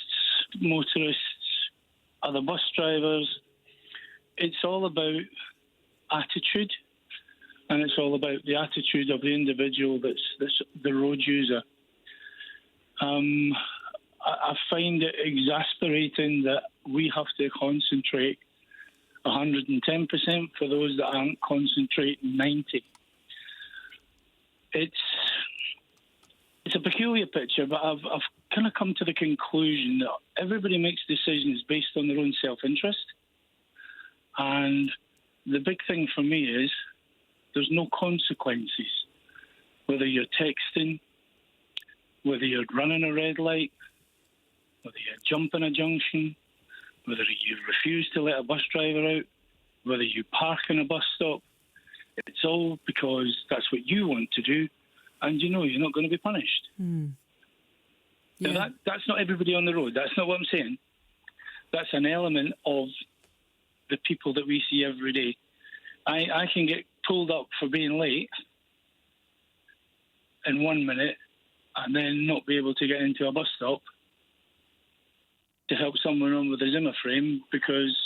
S22: motorists, other bus drivers. It's all about attitude, and it's all about the attitude of the individual that's the road user. I find it exasperating that we have to concentrate 110% for those that aren't concentrating 90%. It's a peculiar picture, but I've kind of come to the conclusion that everybody makes decisions based on their own self-interest. And the big thing for me is there's no consequences. Whether you're texting, whether you're running a red light, whether you jump in a junction, whether you refuse to let a bus driver out, whether you park in a bus stop, it's all because that's what you want to do, and you know you're not going to be punished. Yeah. Now that's not everybody on the road. That's not what I'm saying. That's an element of the people that we see every day. I can get pulled up for being late in 1 minute and then not be able to get into a bus stop to help someone on with a Zimmer frame because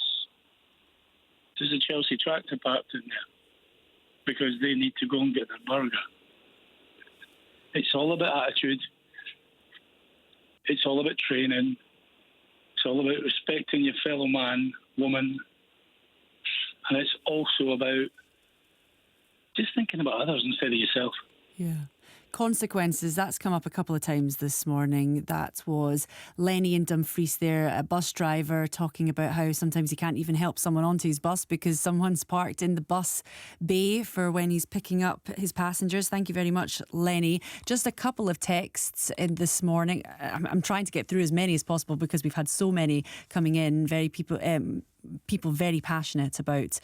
S22: there's a Chelsea tractor parked in there because they need to go and get their burger. It's all about attitude. It's all about training. It's all about respecting your fellow man, woman. And it's also about just thinking about others instead of yourself.
S1: Yeah. Consequences, that's come up a couple of times this morning. That was Lenny in Dumfries there, a bus driver, talking about how sometimes he can't even help someone onto his bus because someone's parked in the bus bay for when he's picking up his passengers. Thank you very much, Lenny. Just a couple of texts in this morning. I'm trying to get through as many as possible because we've had so many coming in. People very passionate about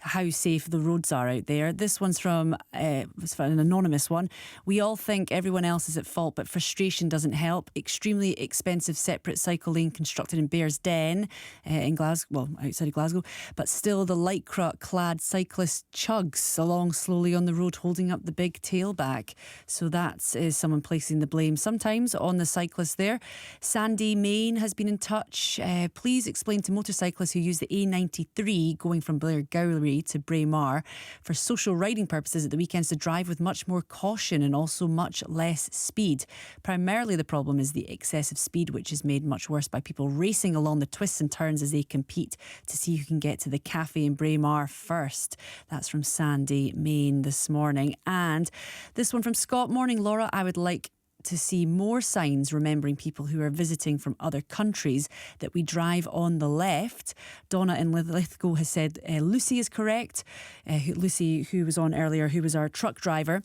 S1: how safe the roads are out there. This one's from an anonymous one. We all think everyone else is at fault, but frustration doesn't help. Extremely expensive separate cycle lane constructed in Bears Den in Glasgow, well, outside of Glasgow, but still the lycra-clad cyclist chugs along slowly on the road holding up the big tailback. So that is someone placing the blame sometimes on the cyclist there. Sandy Main has been in touch. Please explain to motorcyclists who use the A93 going from Blairgowrie to Braemar for social riding purposes at the weekends to drive with much more caution and also much less speed. Primarily the problem is the excessive speed, which is made much worse by people racing along the twists and turns as they compete to see who can get to the cafe in Braemar first. That's from Sandy Main this morning. And this one from Scott. Morning, Laura. I would like to see more signs remembering people who are visiting from other countries that we drive on the left. Donna in Lithgow has said Lucy is correct. Lucy, who was on earlier, who was our truck driver.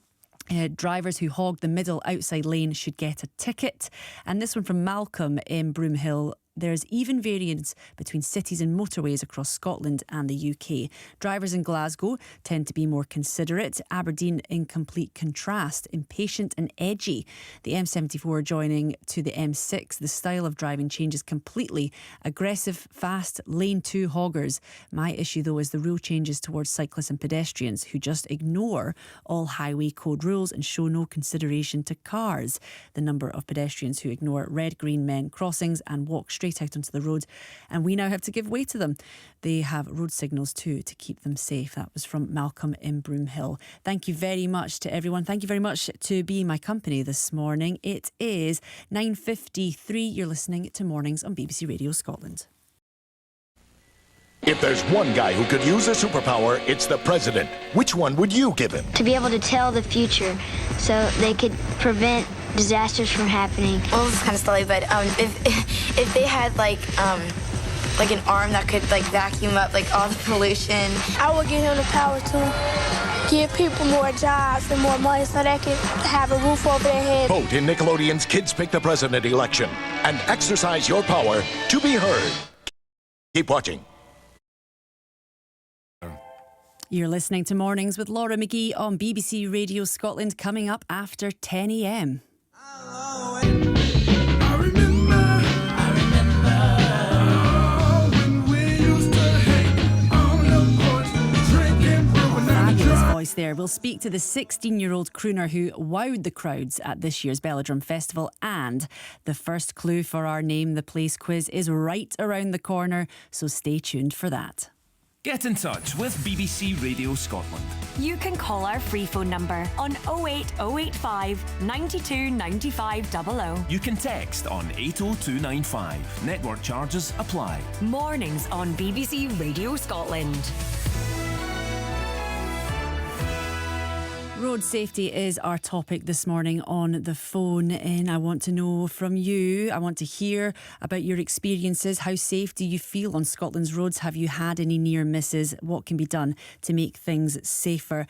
S1: Drivers who hog the middle outside lane should get a ticket. And this one from Malcolm in Broomhill. There's even variance between cities and motorways across Scotland and the UK. Drivers in Glasgow tend to be more considerate. Aberdeen, in complete contrast, impatient and edgy. The M74 joining to the M6, the style of driving changes completely. Aggressive, fast, lane 2 hoggers. My issue, though, is the rule changes towards cyclists and pedestrians who just ignore all highway code rules and show no consideration to cars. The number of pedestrians who ignore red, green men crossings and walk straight out onto the road, and we now have to give way to them. They have road signals too to keep them safe. That was from Malcolm in Broomhill. Thank you very much to everyone. Thank you very much to being my company this morning. It is 9:53. You're listening to Mornings on BBC Radio Scotland.
S3: If there's one guy who could use a superpower, it's the president. Which one would you give him?
S4: To be able to tell the future so they could prevent disasters from happening.
S23: Well, this is kind of silly, but if they had like an arm that could like vacuum up like all the pollution.
S24: I would give him the power to give people more jobs and more money so they could have a roof over their head.
S3: Vote in Nickelodeon's Kids Pick the President election and exercise your power to be heard. Keep watching.
S1: You're listening to Mornings with Laura McGee on BBC Radio Scotland, coming up after 10 a.m. Voice there. We'll speak to the 16-year-old crooner who wowed the crowds at this year's Belladrum Festival, and the first clue for our Name the Place quiz is right around the corner, so stay tuned for that.
S5: Get in touch with BBC Radio Scotland.
S6: You can call our free phone number on 08085 92 95 00.
S5: You can text on 80295. Network charges apply.
S6: Mornings on BBC Radio Scotland.
S1: Road safety is our topic this morning on the phone in. I want to know from you. I want to hear about your experiences. How safe do you feel on Scotland's roads? Have you had any near misses? What can be done to make things safer?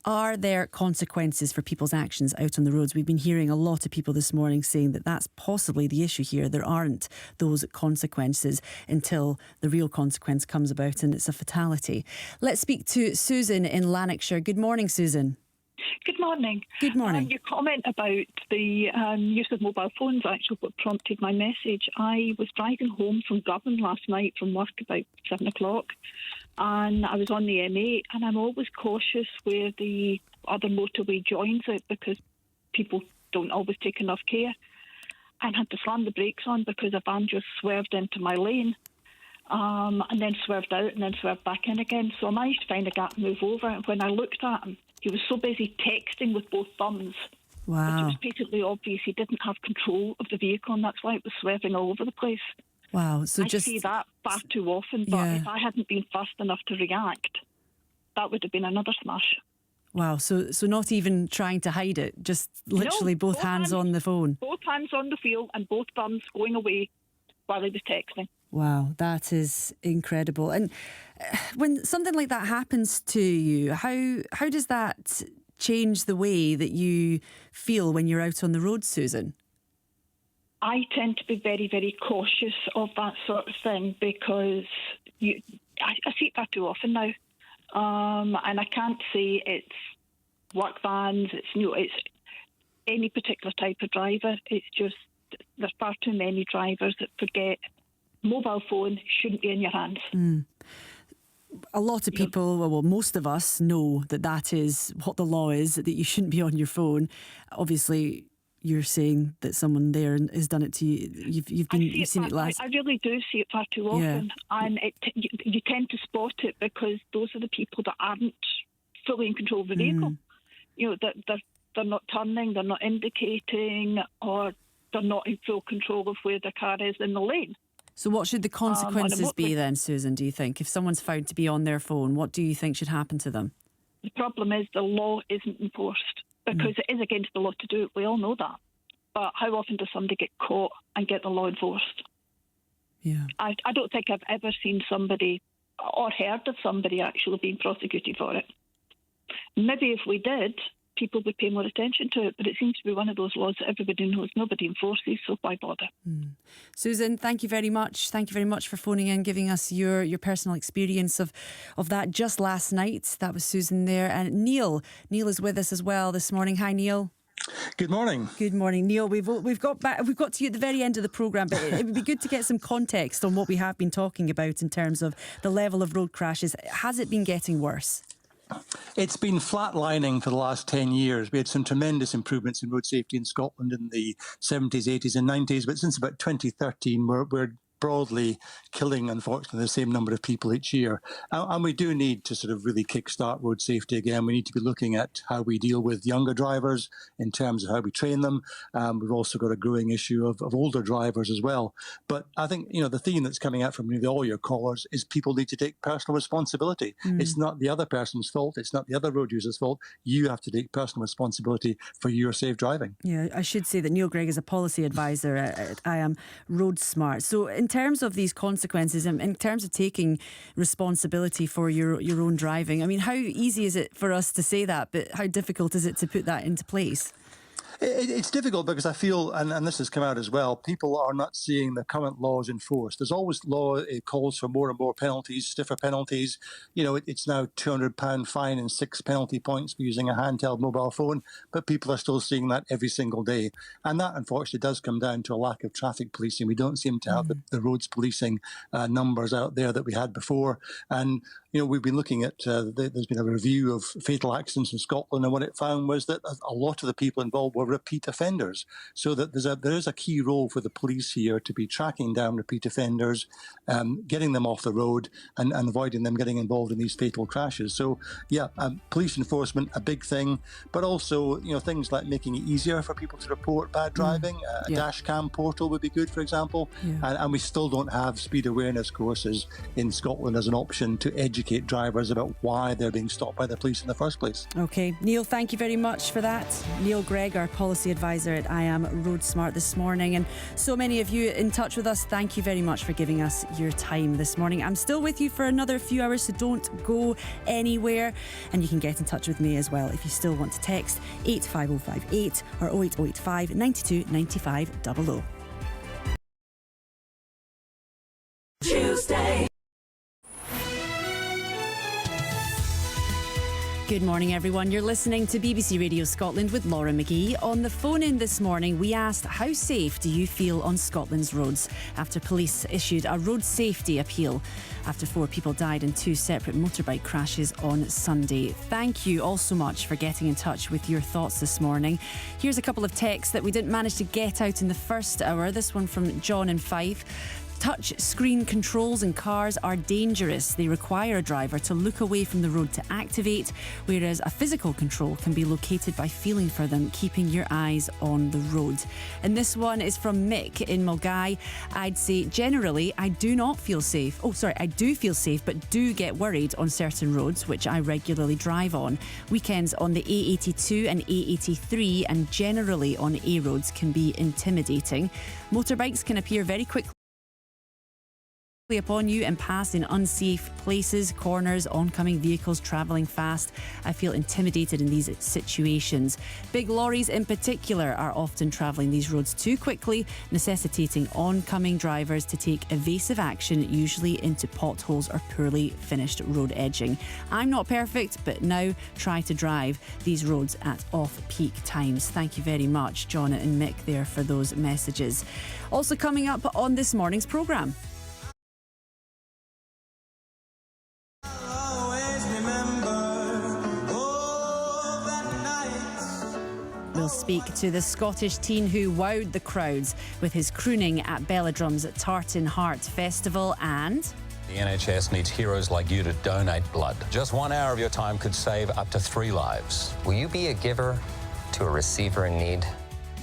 S1: Are there consequences for people's actions out on the roads? We've been hearing a lot of people this morning saying that that's possibly the issue here. There aren't those consequences until the real consequence comes about and it's a fatality. Let's speak to Susan in Lanarkshire. Good morning, Susan.
S25: Good morning.
S1: Good morning.
S25: Your comment about the use of mobile phones actually what prompted my message. I was driving home from Govan last night from work about 7 o'clock, and I was on the M8, and I'm always cautious where the other motorway joins it because people don't always take enough care. and had to slam the brakes on because a van just swerved into my lane. And then swerved out and then swerved back in again. So I managed to find a gap and move over. And when I looked at him, he was so busy texting with both thumbs.
S1: Wow.
S25: It was basically obvious he didn't have control of the vehicle, and that's why it was swerving all over the place.
S1: Wow. So
S25: I see that far too often, but if I hadn't been fast enough to react, that would have been another smash.
S1: Wow. So not even trying to hide it, just literally both hands on the phone.
S25: Both hands on the wheel and both thumbs going away while he was texting.
S1: Wow, that is incredible. And when something like that happens to you, how does that change the way that you feel when you're out on the road, Susan?
S25: I tend to be very, very cautious of that sort of thing because I see it far too often now. And I can't say it's work vans, it's any particular type of driver. It's just there's far too many drivers that forget mobile phone shouldn't be in your hands.
S1: A lot of people, well, most of us know that is what the law is, that you shouldn't be on your phone. Obviously, you're saying that someone there has done it to you. You've seen it last.
S25: I really do see it far too often, and you tend to spot it because those are the people that aren't fully in control of the vehicle. You know, that they're not turning, they're not indicating, or they're not in full control of where the car is in the lane.
S1: So what should the consequences be then, Susan, do you think? If someone's found to be on their phone, what do you think should happen to them?
S25: The problem is the law isn't enforced because it is against the law to do it. We all know that. But how often does somebody get caught and get the law enforced?
S1: Yeah.
S25: I don't think I've ever seen somebody or heard of somebody actually being prosecuted for it. Maybe if we did, people would pay more attention to it, but it seems to be one of those laws that everybody knows nobody enforces, so why bother?
S1: Susan, thank you very much. Thank you very much for phoning in, giving us your personal experience of that just last night. That was Susan there. And Neil is with us as well this morning. Hi, Neil.
S7: Good morning. Good
S1: morning, Neil. We've got to you at the very end of the programme, but it would be good to get some context on what we have been talking about in terms of the level of road crashes. Has it been getting worse?
S7: It's been flatlining for the last 10 years. We had some tremendous improvements in road safety in Scotland in the 70s, 80s and 90s, but since about 2013 we're broadly killing, unfortunately, the same number of people each year. And we do need to sort of really kickstart road safety again. We need to be looking at how we deal with younger drivers in terms of how we train them. We've also got a growing issue of older drivers as well. But I think, the theme that's coming out from all your callers is people need to take personal responsibility. It's not the other person's fault. It's not the other road user's fault. You have to take personal responsibility for your safe driving.
S1: Yeah, I should say that Neil Gregg is a policy advisor at I Am Road Smart. So in terms of these consequences, in terms of taking responsibility for your own driving, I mean, how easy is it for us to say that, but how difficult is it to put that into place?
S7: It's difficult because I feel, and this has come out as well, people are not seeing the current laws enforced. There's always law, it calls for more and more penalties, stiffer penalties. It's now £200 fine and 6 penalty points for using a handheld mobile phone, but people are still seeing that every single day. And that, unfortunately, does come down to a lack of traffic policing. We don't seem to have the roads policing numbers out there that we had before. And we've been looking at, there's been a review of fatal accidents in Scotland, and what it found was that a lot of the people involved were repeat offenders. So that there is a key role for the police here to be tracking down repeat offenders, getting them off the road and avoiding them getting involved in these fatal crashes. So, police enforcement, a big thing, but also, things like making it easier for people to report bad driving. A dash cam portal would be good, for example. And we still don't have speed awareness courses in Scotland as an option to educate drivers about why they're being stopped by the police in the first place.
S1: Okay, Neil, thank you very much for that. Neil Gregg, our policy advisor at I Am Road Smart this morning, and so many of you in touch with us. Thank you very much for giving us your time this morning. I'm still with you for another few hours, so don't go anywhere, and you can get in touch with me as well if you still want to text 85058 or 08085 92 95 00. Tuesday. Good morning, everyone. You're listening to BBC Radio Scotland with Laura McGee. On the phone in this morning, we asked, how safe do you feel on Scotland's roads after police issued a road safety appeal after 4 people died in 2 separate motorbike crashes on Sunday? Thank you all so much for getting in touch with your thoughts this morning. Here's a couple of texts that we didn't manage to get out in the first hour. This one from John in Fife. Touch screen controls in cars are dangerous. They require a driver to look away from the road to activate, whereas a physical control can be located by feeling for them, keeping your eyes on the road. And this one is from Mick in Mulgai. I'd say generally I do not feel safe. I do feel safe, but do get worried on certain roads, which I regularly drive on. Weekends on the A82 and A83 and generally on A roads can be intimidating. Motorbikes can appear very quickly upon you and pass in unsafe places, corners, oncoming vehicles travelling fast. I feel intimidated in these situations. Big lorries in particular are often travelling these roads too quickly, necessitating oncoming drivers to take evasive action, usually into potholes or poorly finished road edging. I'm not perfect, but now try to drive these roads at off-peak times. Thank you very much, John and Mick, there for those messages. Also coming up on this morning's programme. We'll speak to the Scottish teen who wowed the crowds with his crooning at Belladrum's Tartan Heart Festival, and
S8: the NHS needs heroes like you to donate blood. Just 1 hour of your time could save up to 3 lives.
S9: Will you be a giver to a receiver in need?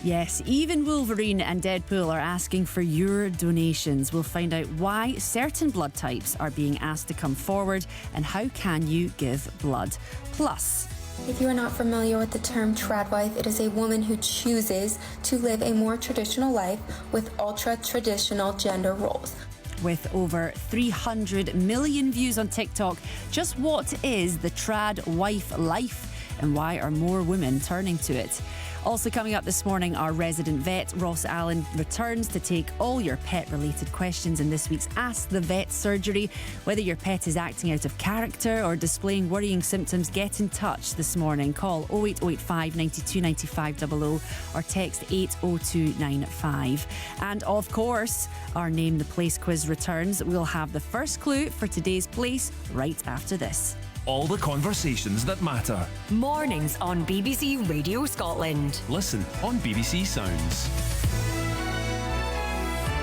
S1: Yes, even Wolverine and Deadpool are asking for your donations. We'll find out why certain blood types are being asked to come forward and how can you give blood. Plus,
S10: if you are not familiar with the term tradwife, it is a woman who chooses to live a more traditional life with ultra-traditional gender roles.
S1: With over 300 million views on TikTok, just what is the trad wife life and why are more women turning to it? Also coming up this morning, our resident vet, Ross Allen, returns to take all your pet-related questions in this week's Ask the Vet surgery. Whether your pet is acting out of character or displaying worrying symptoms, get in touch this morning. Call 08085 92 95 00 or text 80295. And of course, our Name the Place quiz returns. We'll have the first clue for today's place right after this.
S5: All the conversations that matter.
S6: Mornings on BBC Radio Scotland.
S5: Listen on BBC Sounds.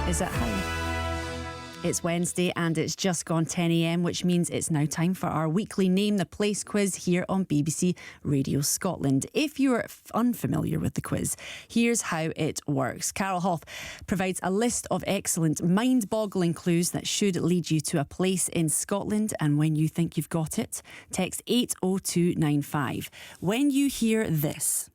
S1: Is that how? It's Wednesday and it's just gone 10 a.m, which means it's now time for our weekly Name the Place quiz here on BBC Radio Scotland. If you're unfamiliar with the quiz, here's how it works. Carol Hoff provides a list of excellent, mind-boggling clues that should lead you to a place in Scotland, and when you think you've got it, text 80295. When you hear this,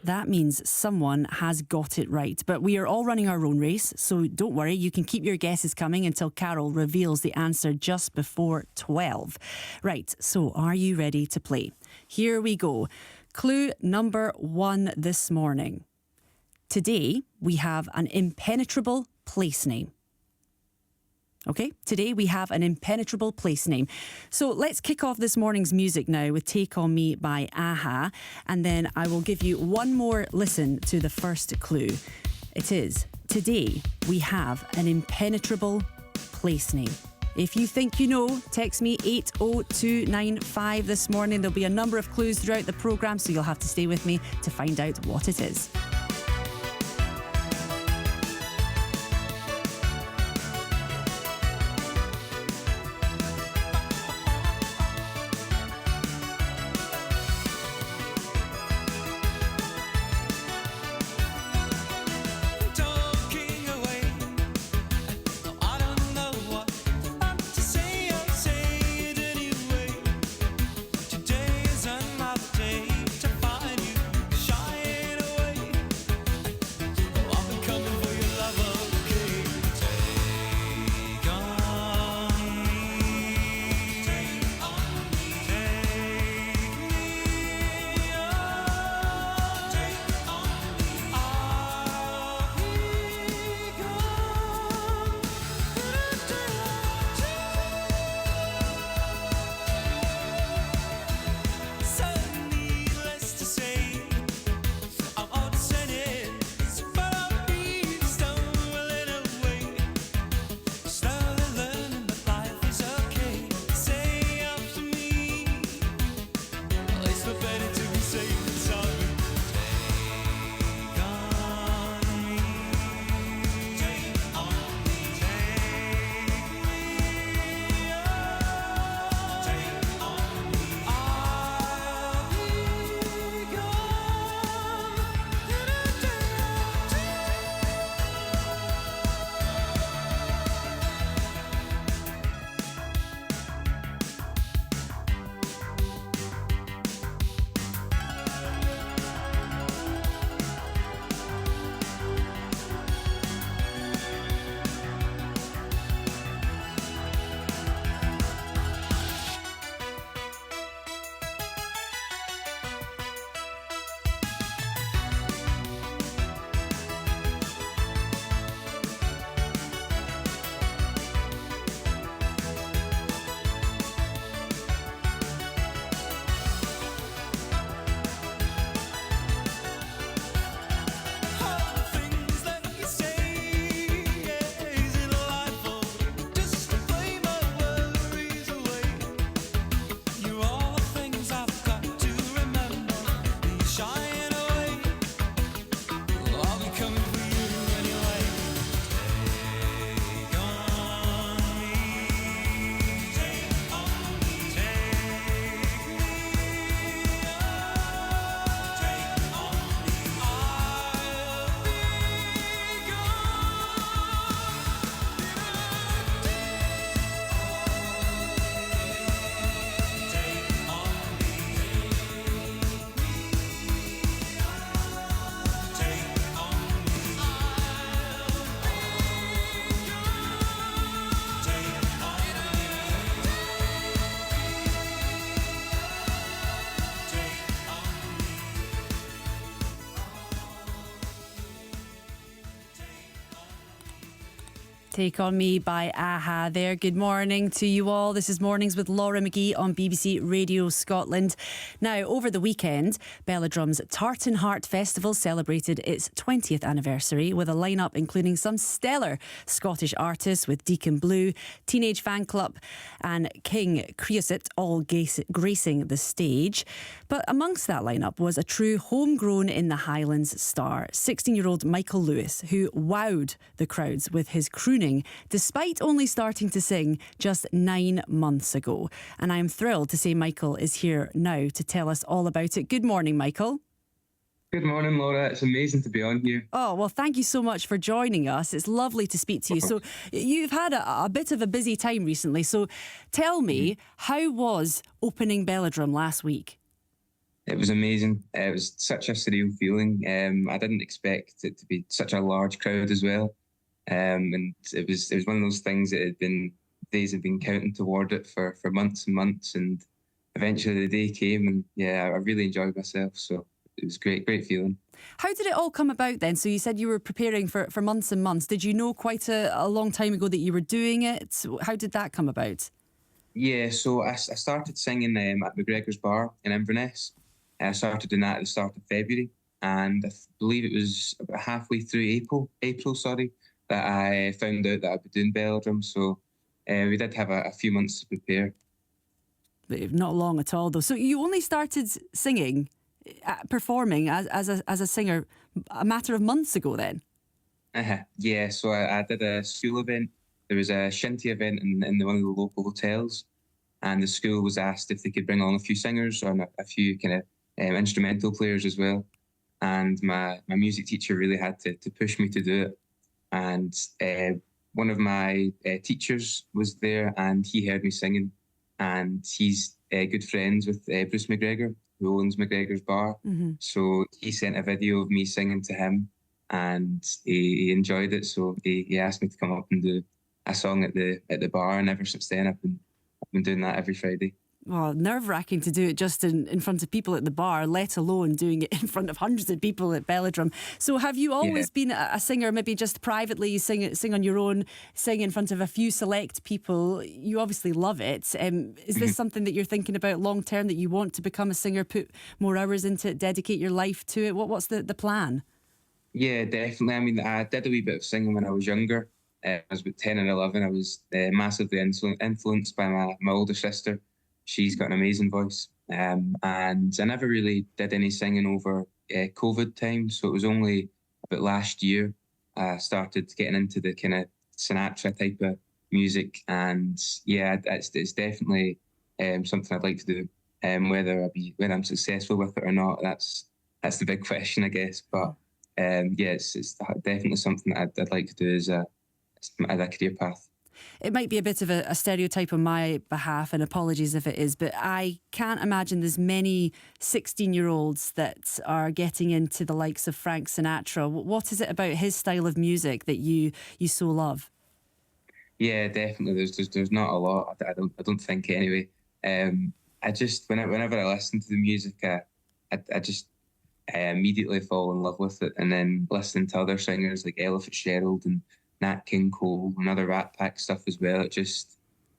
S1: that means someone has got it right. But we are all running our own race, so don't worry. You can keep your guesses coming until Carol reveals the answer just before 12. Right, so are you ready to play? Here we go. Clue number 1 this morning. Today, we have an impenetrable place name. Okay, today we have an impenetrable place name. So let's kick off this morning's music now with Take On Me by Aha, and then I will give you one more listen to the first clue. It is, today we have an impenetrable place name. If you think you know, text me 80295 this morning. There'll be a number of clues throughout the programme, so you'll have to stay with me to find out what it is. Take On Me by Aha there. Good morning to you all. This is Mornings with Laura McGee on BBC Radio Scotland. Now, over the weekend, Belladrum's Tartan Heart Festival celebrated its 20th anniversary with a lineup including some stellar Scottish artists with Deacon Blue, Teenage Fan Club and King Creosote all gracing the stage. But amongst that lineup was a true homegrown in the Highlands star, 16-year-old Michael Lewis, who wowed the crowds with his crooning despite only starting to sing just 9 months ago. And I'm thrilled to say Michael is here now to tell us all about it. Good morning, Michael.
S11: Good morning, Laura. It's amazing to be on here.
S1: Oh, well, thank you so much for joining us. It's lovely to speak to you. So you've had a bit of a busy time recently. So tell me, how was opening Belladrum last week?
S11: It was amazing. It was such a surreal feeling. I didn't expect it to be such a large crowd as well. And it was one of those things that days had been counting toward it for months and months, and eventually the day came, and yeah, I really enjoyed myself. So it was great feeling.
S1: How did it all come about then? So you said you were preparing for months and months. Did you know quite a long time ago that you were doing it? How did that come about?
S11: Yeah, so I started singing at McGregor's Bar in Inverness. I started doing that at the start of February, and I believe it was about halfway through April, that I found out that I'd be doing Belladrum. So we did have a few months to prepare.
S1: But not long at all, though. So you only started singing, performing as a singer a matter of months ago then?
S11: Yeah, so I did a school event. There was a shinty event in one of the local hotels, and the school was asked if they could bring along a few singers and a few kind of instrumental players as well. And my music teacher really had to push me to do it. And one of my teachers was there, and he heard me singing, and he's good friends with Bruce McGregor, who owns McGregor's Bar.
S1: Mm-hmm.
S11: So he sent a video of me singing to him, and he enjoyed it. So he asked me to come up and do a song at the bar, and ever since then I've been doing that every Friday.
S1: Well, nerve-wracking to do it just in front of people at the bar, let alone doing it in front of hundreds of people at Belladrum. So have you always been a singer, maybe just privately, you sing on your own, sing in front of a few select people? You obviously love it. Is this something that you're thinking about long-term, that you want to become a singer, put more hours into it, dedicate your life to it? What's the plan?
S11: Yeah, definitely. I mean, I did a wee bit of singing when I was younger. I was about 10 and 11. I was massively influenced by my older sister. She's got an amazing voice. And I never really did any singing over COVID time. So it was only about last year I started getting into the kind of Sinatra type of music. And yeah, it's definitely something I'd like to do. Whether I'm successful with it or not, that's the big question, I guess. But it's definitely something that I'd like to do as a career path.
S1: It might be a bit of a stereotype on my behalf, and apologies if it is, but I can't imagine there's many 16-year-olds that are getting into the likes of Frank Sinatra. What is it about his style of music that you so love?
S11: Yeah, definitely. There's not a lot. I don't think anyway. I just whenever I listen to the music, I just immediately fall in love with it, and then listening to other singers like Ella Fitzgerald and Nat King Cole and other Rat Pack stuff as well.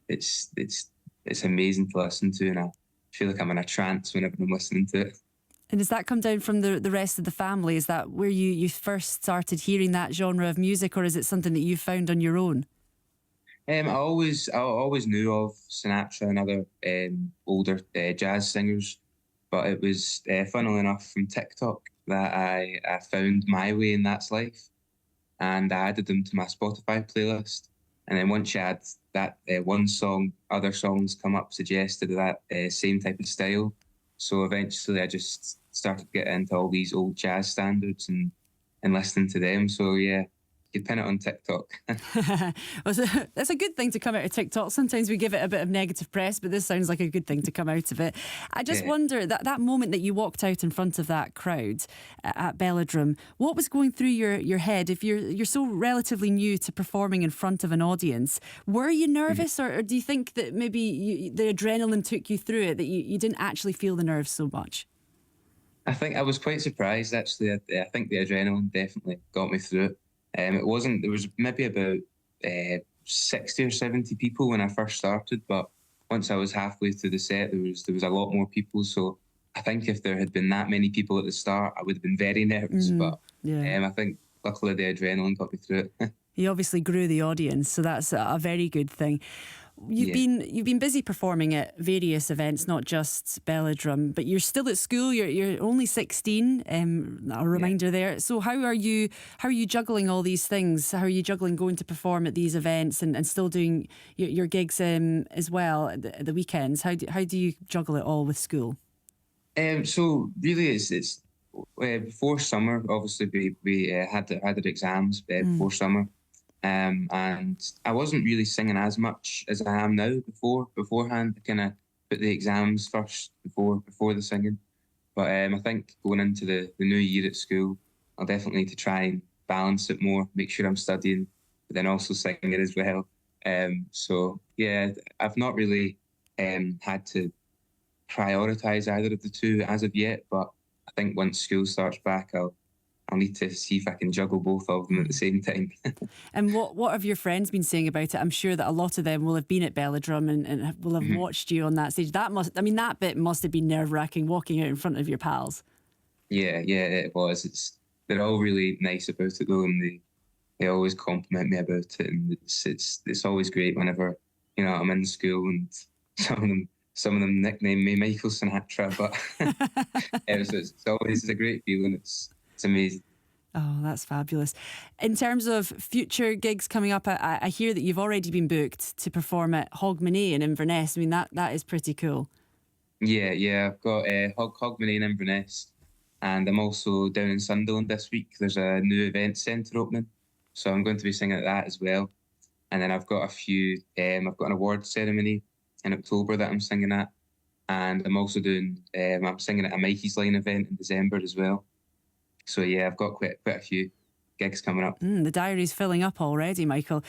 S11: It's amazing to listen to, and I feel like I'm in a trance whenever I'm listening to it.
S1: And does that come down from the rest of the family? Is that where you first started hearing that genre of music, or is it something that you found on your own?
S11: I always knew of Sinatra and other older jazz singers, but it was funnily enough from TikTok that I found My Way and That's Life. And I added them to my Spotify playlist. And then once you add that one song, other songs come up suggested that same type of style. So eventually I just started getting into all these old jazz standards and listening to them. So yeah, you pin it on TikTok.
S1: That's a good thing to come out of TikTok. Sometimes we give it a bit of negative press, but this sounds like a good thing to come out of it. I just wonder, that moment that you walked out in front of that crowd at Belladrum, what was going through your head? If you're so relatively new to performing in front of an audience, were you nervous, or do you think that maybe the adrenaline took you through it, that you didn't actually feel the nerves so much?
S11: I think I was quite surprised, actually. I think the adrenaline definitely got me through it. There was maybe about 60 or 70 people when I first started, but once I was halfway through the set, there was a lot more people. So I think if there had been that many people at the start, I would have been very nervous. But I think luckily the adrenaline got me through it.
S1: You obviously grew the audience, so that's a very good thing. You've been busy performing at various events, not just Belladrum, but you're still at school. You're only 16. A reminder there. So how are you juggling all these things? How are you juggling going to perform at these events and still doing your gigs as well at the weekends? How do you juggle it all with school?
S11: So really, it's before summer. Obviously, we had our exams before summer. And I wasn't really singing as much as I am now beforehand. I kind of put the exams first before the singing. But I think going into the new year at school, I'll definitely need to try and balance it more, make sure I'm studying, but then also singing as well. So yeah, I've not really had to prioritise either of the two as of yet, but I think once school starts back, I'll need to see if I can juggle both of them at the same time.
S1: And what have your friends been saying about it? I'm sure that a lot of them will have been at Belladrum and will have watched you on that stage. That bit must have been nerve-wracking, walking out in front of your pals.
S11: Yeah, it was. They're all really nice about it though, and they always compliment me about it, and it's always great whenever I'm in school and some of them nickname me Michael Sinatra, but it's a great feeling. It's amazing.
S1: Oh, that's fabulous. In terms of future gigs coming up, I hear that you've already been booked to perform at Hogmanay in Inverness. I mean, that is pretty cool.
S11: Yeah. I've got Hogmanay in Inverness, and I'm also down in Sunderland this week. There's a new event centre opening, so I'm going to be singing at that as well. And then I've got a few. I've got an award ceremony in October that I'm singing at, and I'm also doing. I'm singing at a Mikey's Line event in December as well. So yeah, I've got quite a few gigs coming up.
S1: The diary's filling up already, Michael.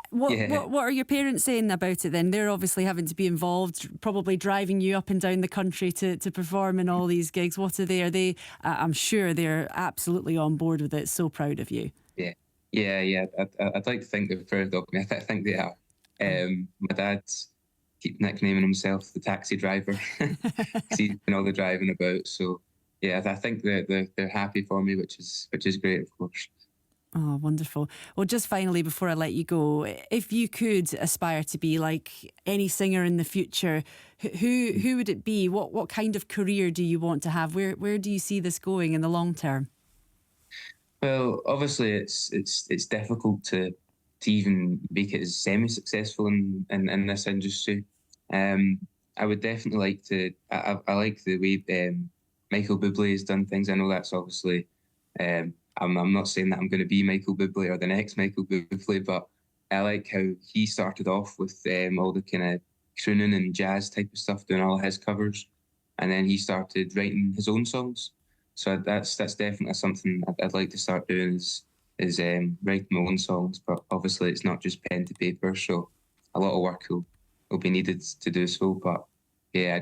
S1: What are your parents saying about it then? They're obviously having to be involved, probably driving you up and down the country to perform in all these gigs. What are they? Are they? I'm sure they're absolutely on board with it. So proud of you.
S11: Yeah. I'd like to think they're proud of me. I think they are. My dad's keep nicknaming himself the taxi driver because he's doing all the driving about. So. Yeah, I think they're happy for me, which is great, of course.
S1: Oh, wonderful. Well, just finally, before I let you go, if you could aspire to be like any singer in the future, who would it be? What kind of career do you want to have? Where do you see this going in the long term?
S11: Well, obviously, it's difficult to even make it as semi-successful in this industry. I would definitely like to. I like the way. Michael Bublé has done things. I know that's obviously, I'm not saying that I'm going to be Michael Bublé or the next Michael Bublé, but I like how he started off with all the kind of crooning and jazz type of stuff, doing all his covers, and then he started writing his own songs. So that's definitely something I'd like to start doing is writing my own songs. But obviously it's not just pen to paper, so a lot of work will be needed to do so. But yeah,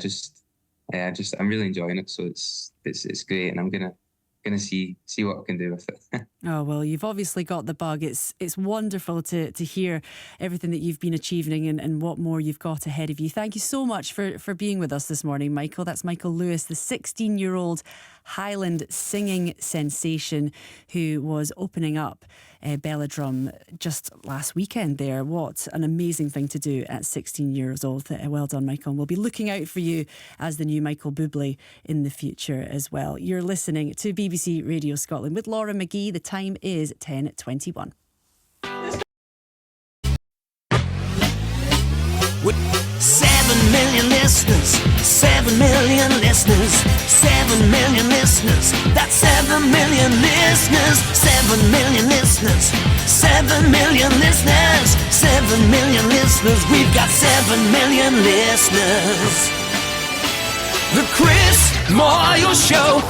S11: I'm really enjoying it, so it's great, and I'm gonna see what I can do with it.
S1: Oh well, you've obviously got the bug. It's wonderful to hear everything that you've been achieving and what more you've got ahead of you. Thank you so much for being with us this morning, Michael. That's Michael Lewis, the 16-year-old Highland singing sensation who was opening up Belladrum just last weekend there. What an amazing thing to do at 16 years old. Well done, Michael. And we'll be looking out for you as the new Michael Bublé in the future as well. You're listening to BBC Radio Scotland with Laura McGee. The time is 10:21.
S12: With 7 million listeners, 7 million listeners, 7 million listeners. That's 7 million listeners, 7 million listeners, 7 million listeners, 7 million listeners. We've got 7 million listeners. The Chris Moyle Show.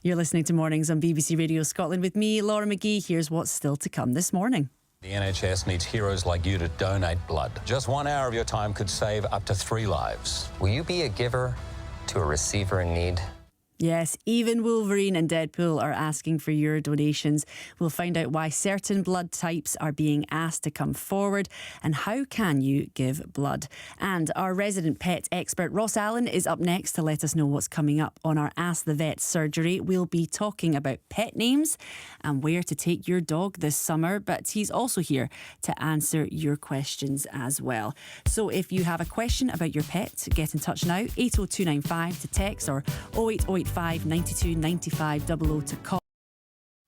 S1: You're listening to Mornings on BBC Radio Scotland with me, Laura McGee. Here's what's still to come this morning.
S8: The NHS needs heroes like you to donate blood. Just 1 hour of your time could save up to 3 lives.
S9: Will you be a giver to a receiver in need?
S1: Yes, even Wolverine and Deadpool are asking for your donations. We'll find out why certain blood types are being asked to come forward and how can you give blood. And our resident pet expert Ross Allen is up next to let us know what's coming up on our Ask the Vet surgery. We'll be talking about pet names and where to take your dog this summer, but he's also here to answer your questions as well. So if you have a question about your pet, get in touch now, 80295 to text or 08885 92 95 00 to call.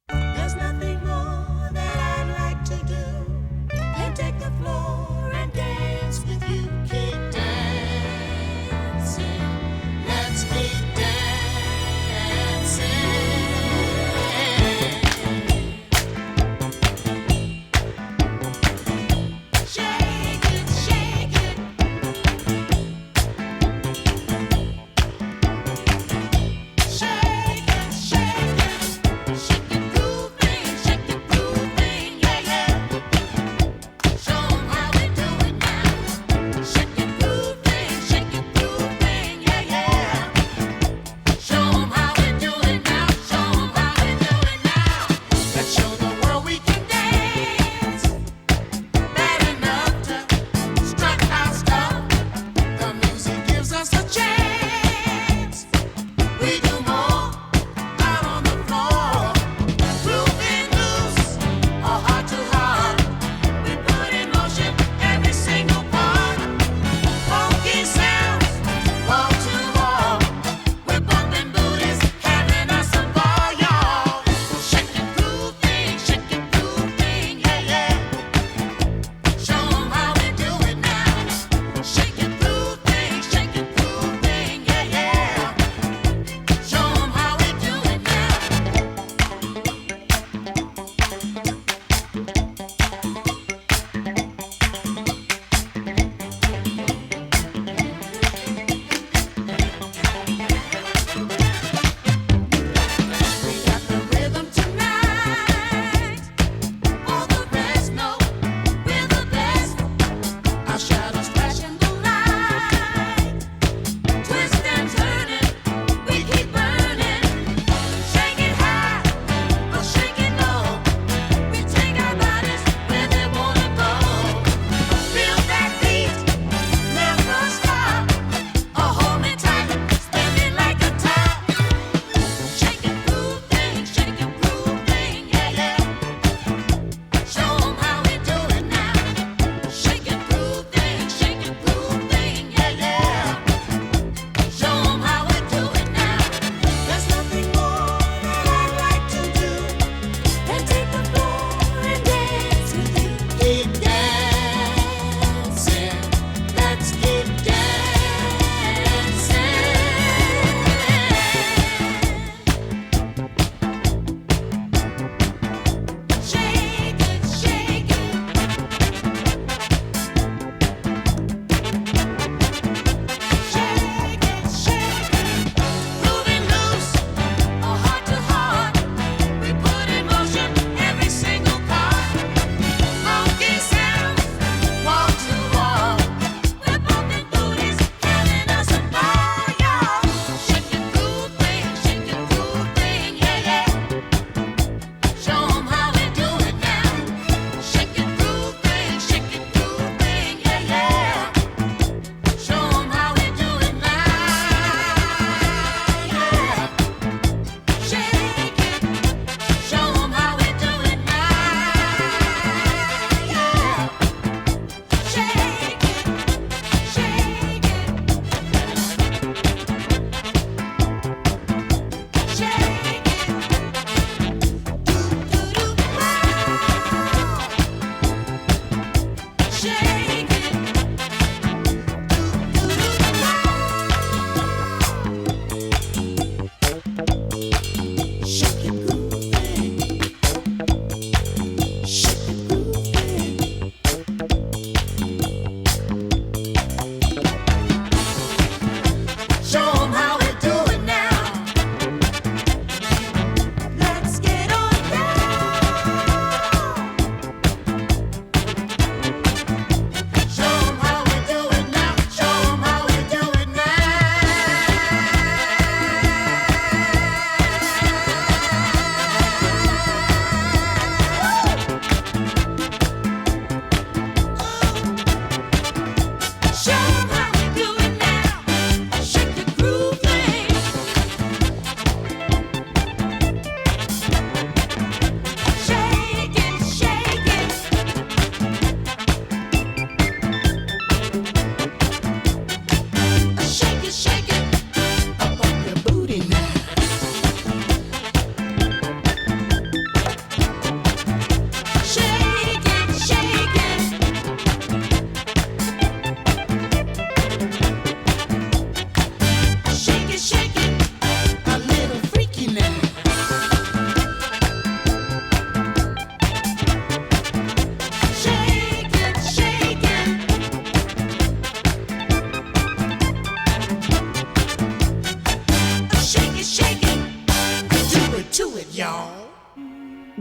S12: There's nothing more that I'd like to do than take the floor and dance with you. Keep dancing. Let's keep dancing. Shake it, shake it. Shake it, shake it.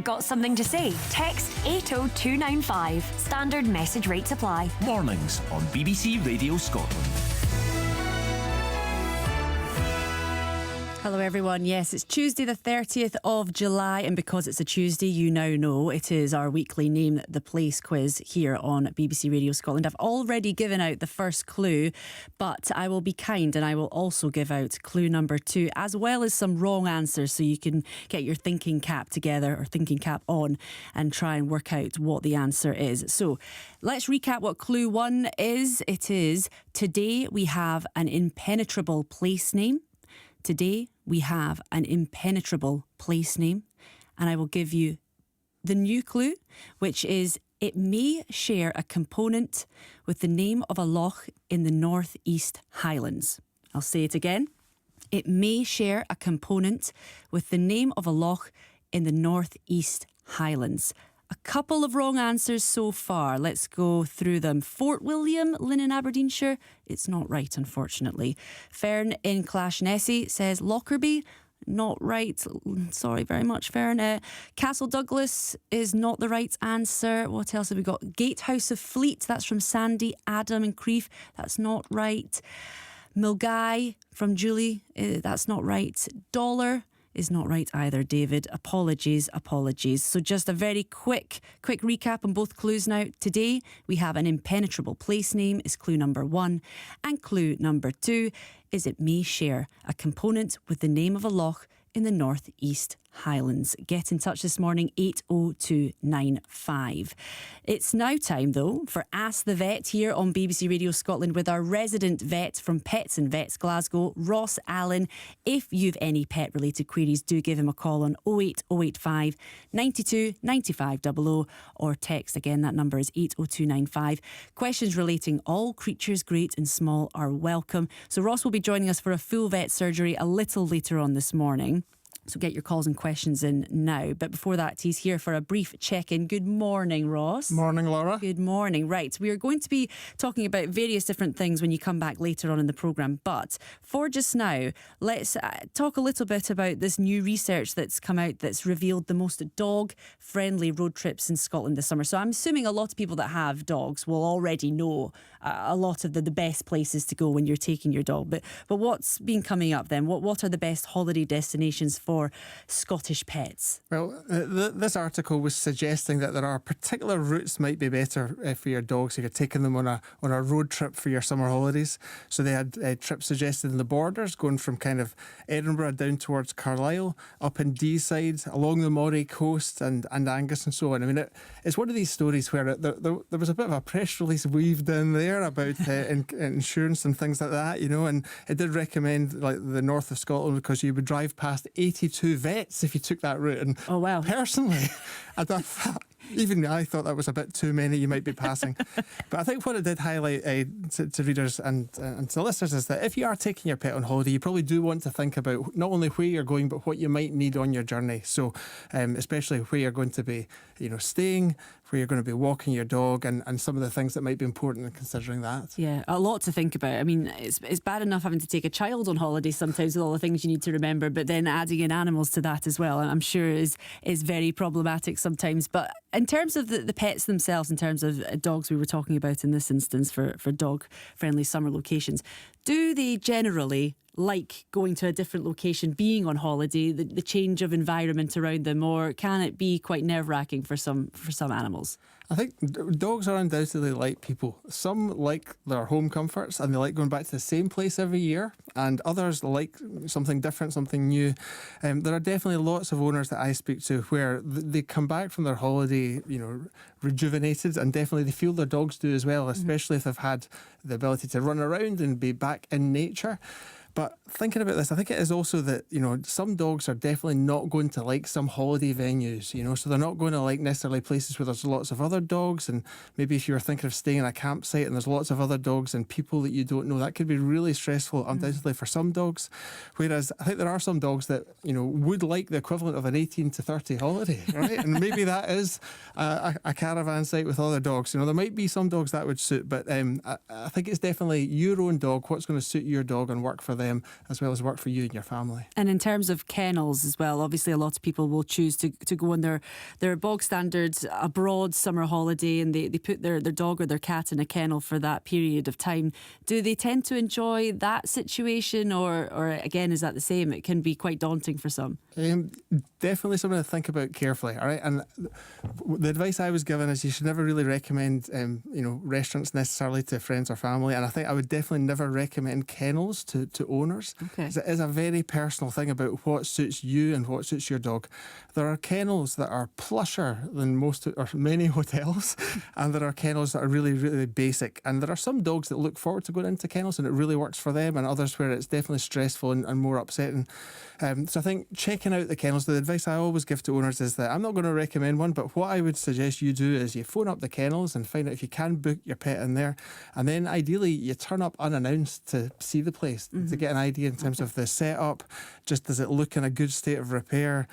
S6: Got something to say? Text 80295. Standard message rates apply.
S5: Mornings on BBC Radio Scotland.
S1: Hello everyone. Yes, it's Tuesday the 30th of July, and because it's a Tuesday, you now know it is our weekly Name the Place quiz here on BBC Radio Scotland. I've already given out the first clue, but I will be kind and I will also give out clue number 2, as well as some wrong answers, so you can get your thinking cap together, or thinking cap on, and try and work out what the answer is. So let's recap what clue 1 is. It is: today we have an impenetrable place name. Today we have an impenetrable place name, and I will give you the new clue, which is: it may share a component with the name of a loch in the North East Highlands. I'll say it again. It may share a component with the name of a loch in the North East Highlands. A couple of wrong answers so far. Let's go through them. Fort William, Lynn in Aberdeenshire. It's not right, unfortunately. Fern in Clashnessie says Lockerbie. Not right. Sorry very much, Fern. Castle Douglas is not the right answer. What else have we got? Gatehouse of Fleet. That's from Sandy, Adam and Crieff. That's not right. Milgai from Julie. That's not right. Dollar is not right either, David. Apologies. So just a very quick recap on both clues now. Today we have an impenetrable place name is clue number 1, and clue number 2 is it may share a component with the name of a loch in the North East Highlands. Get in touch this morning, 80295. It's now time, though, for Ask the Vet here on BBC Radio Scotland with our resident vet from Pets and Vets Glasgow, Ross Allen. If you've any pet-related queries, do give him a call on 08085 92 95 00, or text again, that number is 80295. Questions relating all creatures, great and small, are welcome. So Ross will be joining us for a full vet surgery a little later on this morning. So get your calls and questions in now. But before that, he's here for a brief check-in. Good morning, Ross.
S13: Morning, Laura.
S1: Good morning. Right, we are going to be talking about various different things when you come back later on in the programme. But for just now, let's talk a little bit about this new research that's come out that's revealed the most dog-friendly road trips in Scotland this summer. So I'm assuming a lot of people that have dogs will already know a lot of the best places to go when you're taking your dog. But what's been coming up then? What are the best holiday destinations for Scottish pets?
S13: Well, this article was suggesting that there are particular routes might be better for your dogs if you're taking them on a road trip for your summer holidays. So they had trips suggested in the Borders, going from kind of Edinburgh down towards Carlisle, up in Deeside, along the Moray coast and Angus and so on. I mean, it's one of these stories where there was a bit of a press release weaved in there about insurance and things like that, you know, and it did recommend like the north of Scotland because you would drive past 82 vets if you took that route. And
S1: oh wow!
S13: Personally, I thought that was a bit too many you might be passing. But I think what it did highlight to readers and to listeners is that if you are taking your pet on holiday, you probably do want to think about not only where you're going but what you might need on your journey. So especially where you're going to be, you know, staying, where you're going to be walking your dog, and some of the things that might be important in considering that.
S1: Yeah, a lot to think about. I mean, it's bad enough having to take a child on holiday sometimes with all the things you need to remember, but then adding in animals to that as well, I'm sure is very problematic sometimes. But in terms of the pets themselves, in terms of dogs we were talking about in this instance for dog-friendly summer locations, do they generally like going to a different location, being on holiday, the change of environment around them, or can it be quite nerve-wracking for some animals?
S13: I think dogs are undoubtedly like people. Some like their home comforts and they like going back to the same place every year, and others like something different, something new. There are definitely lots of owners that I speak to where they come back from their holiday, you know, rejuvenated, and definitely they feel their dogs do as well, especially if they've had the ability to run around and be back in nature. But thinking about this, I think it is also that, you know, some dogs are definitely not going to like some holiday venues, you know, so they're not going to like necessarily places where there's lots of other dogs, and maybe if you're thinking of staying in a campsite and there's lots of other dogs and people that you don't know, that could be really stressful, undoubtedly, for some dogs. Whereas I think there are some dogs that, you know, would like the equivalent of an 18 to 30 holiday, right? And maybe that is a caravan site with other dogs. You know, there might be some dogs that would suit, but I think it's definitely your own dog, what's going to suit your dog and work for them. them as well as work for you and your family.
S1: And in terms of kennels as well, obviously a lot of people will choose to go on their bog standard abroad summer holiday, and they put their dog or their cat in a kennel for that period of time. Do they tend to enjoy that situation, or again, is that the same? It can be quite daunting for some.
S13: Definitely something to think about carefully, all right? And the advice I was given is you should never really recommend restaurants necessarily to friends or family, and I think I would definitely never recommend kennels to owners.
S1: Okay.
S13: It is a very personal thing about what suits you and what suits your dog. There are kennels that are plusher than most or many hotels, and there are kennels that are really, really basic, and there are some dogs that look forward to going into kennels and it really works for them, and others where it's definitely stressful and more upsetting. So I think checking out the kennels, the advice I always give to owners is that I'm not going to recommend one, but what I would suggest you do is you phone up the kennels and find out if you can book your pet in there, and then ideally you turn up unannounced to see the place to get an idea in terms of the setup. Just does it look in a good state of repair?